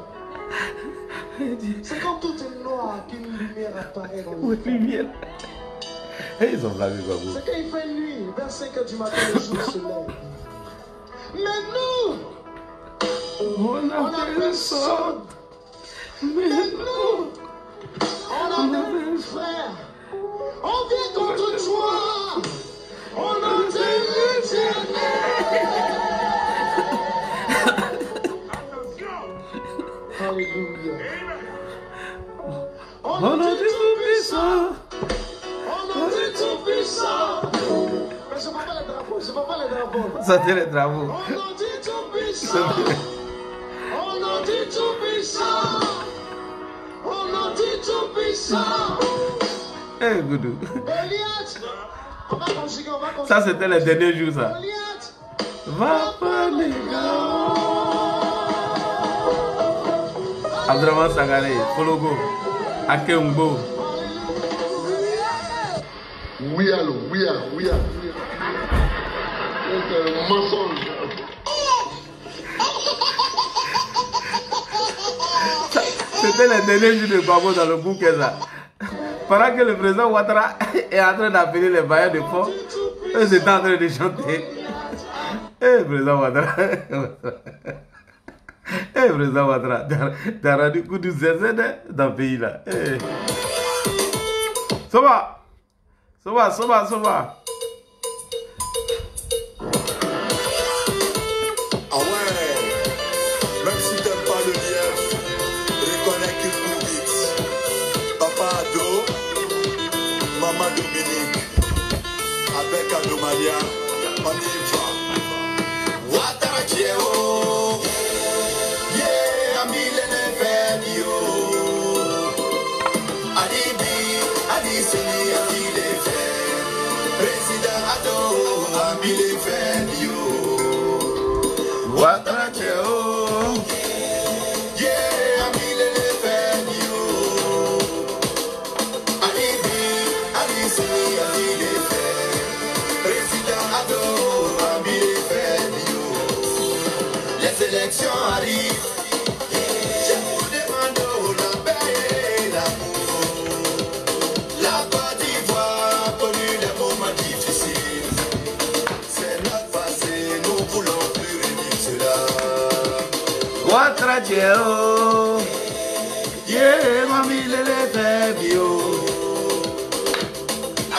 Speaker 17: C'est comme tout est noir qu'une lumière apparaît dans le
Speaker 1: lumière. Ils ont blagué comme vous.
Speaker 17: C'est quand il fait nuit, vers 5 h du matin, le jour se lève. Mais nous, on a personne. Mais nous, on a des frères. On vient contre toi. On a de l'Éternel. Alléluia. On a du Tout-Puissant. On a du Tout-Puissant. Mais je ne vois pas les drapeaux. Je ne vois pas les drapeaux.
Speaker 1: Ça c'est les drapeaux.
Speaker 17: On a du Tout-Puissant. On a du Tout-Puissant. On a du Tout-Puissant.
Speaker 1: Eh, Goudou.
Speaker 17: Goliath. On va conjuguer, on va conjuguer.
Speaker 1: Ça c'était les derniers jours, ça.
Speaker 17: Goliath.
Speaker 1: Va pas les gars. Abdraman Sangare, Fologo, Akeumbo.
Speaker 3: Oui, allô, oui, c'est un mensonge.
Speaker 1: C'était les derniers jours de Babo dans le bouquet, ça. Pendant que le président Ouattara est en train d'appeler les bailleurs de fonds, eux étaient en train de chanter. Eh, président Ouattara. Eh, président Ouattara, t'as rendu coup du zézé dans le pays là. Eh. Ça va.
Speaker 18: Ah ouais, même si t'aimes pas le lièvre, reconnais qu'il court vite. Papa Ado, Maman Dominique, avec Anomalia, on y va. Ouattara Dieo, yeah, Amilene Fabio, Alibi, Aliseni, Amile Fabio, Président Ado, Amile Fabio. Ouattara Dieo, yeah, Amile Fabio, Alibi, Aliseni, Amile Fabio, Président Ado, Amile Fabio. Les élections arrivent. Je vous demande la paix et l'amour. La Côte d'Ivoire a connu des moments difficiles. C'est notre passé, nous voulons plus revivre cela.
Speaker 1: Ouattara Dieo, yeah, Mami Lele Fabio,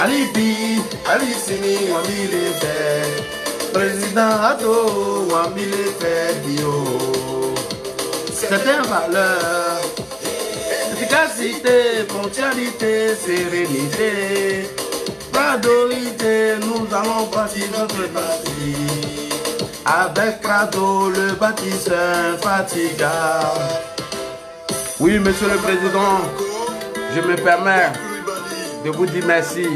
Speaker 1: Alibi, Alisini, Mami Lele, Président Ado, Mami Lele Fabio. Certaines valeurs, efficacité, ponctualité, sérénité, pradorité, nous allons bâtir notre parti. Avec Prado, le bâtisseur infatigable. Oui, monsieur le président, je me permets de vous dire merci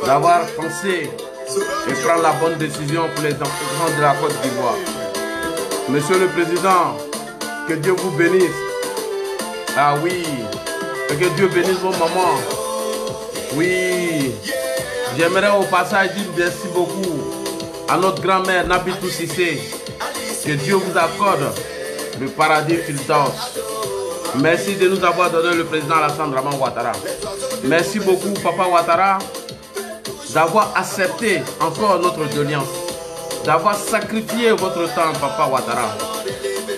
Speaker 1: d'avoir pensé et prendre la bonne décision pour les enfants de la Côte d'Ivoire. Monsieur le président, que Dieu vous bénisse. Ah oui, et que Dieu bénisse vos mamans. Oui, j'aimerais au passage dire merci beaucoup à notre grand-mère Nabitou Sissé. Que Dieu vous accorde le paradis Firdaus. Merci de nous avoir donné le président Alassane Draman Ouattara. Merci beaucoup, Papa Ouattara, d'avoir accepté encore notre doléance, d'avoir sacrifié votre temps, Papa Ouattara.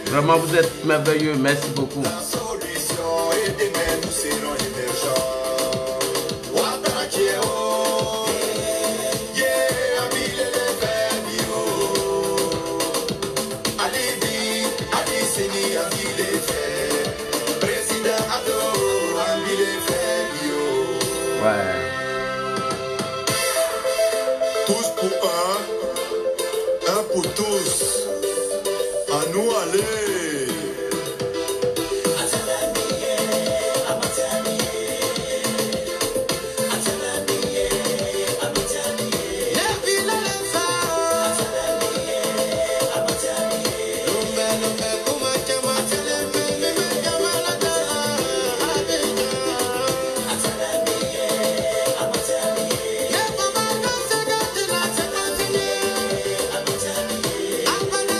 Speaker 1: Vraiment, vous êtes merveilleux. Merci beaucoup. Ouais.
Speaker 18: Tous pour un pour tous. À nous aller.
Speaker 17: I'm gonna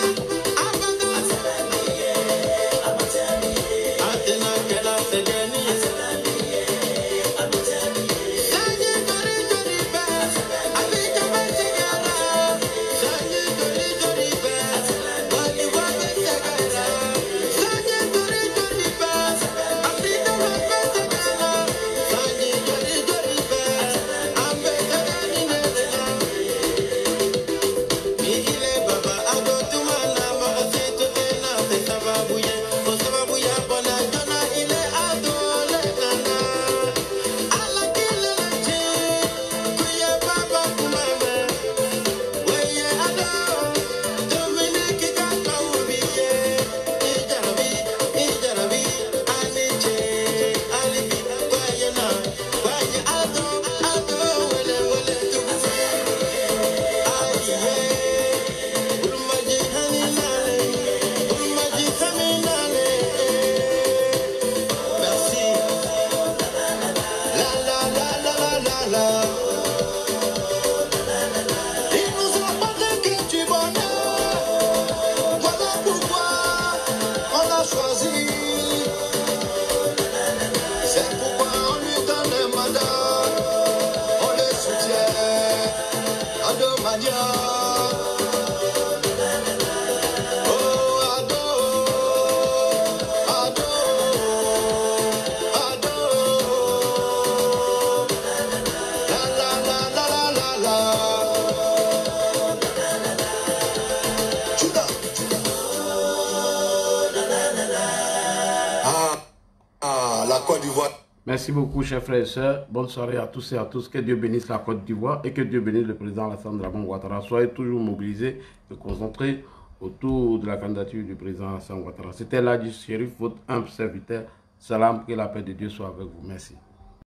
Speaker 18: avoir...
Speaker 1: Merci beaucoup, chers frères et sœurs. Bonne soirée à tous et à tous. Que Dieu bénisse la Côte d'Ivoire et que Dieu bénisse le président Alassane Draman Ouattara. Soyez toujours mobilisés et concentrés autour de la candidature du président Alassane Ouattara. C'était Ladji Chérif, votre humble serviteur. Salam, que la paix de Dieu soit avec vous. Merci.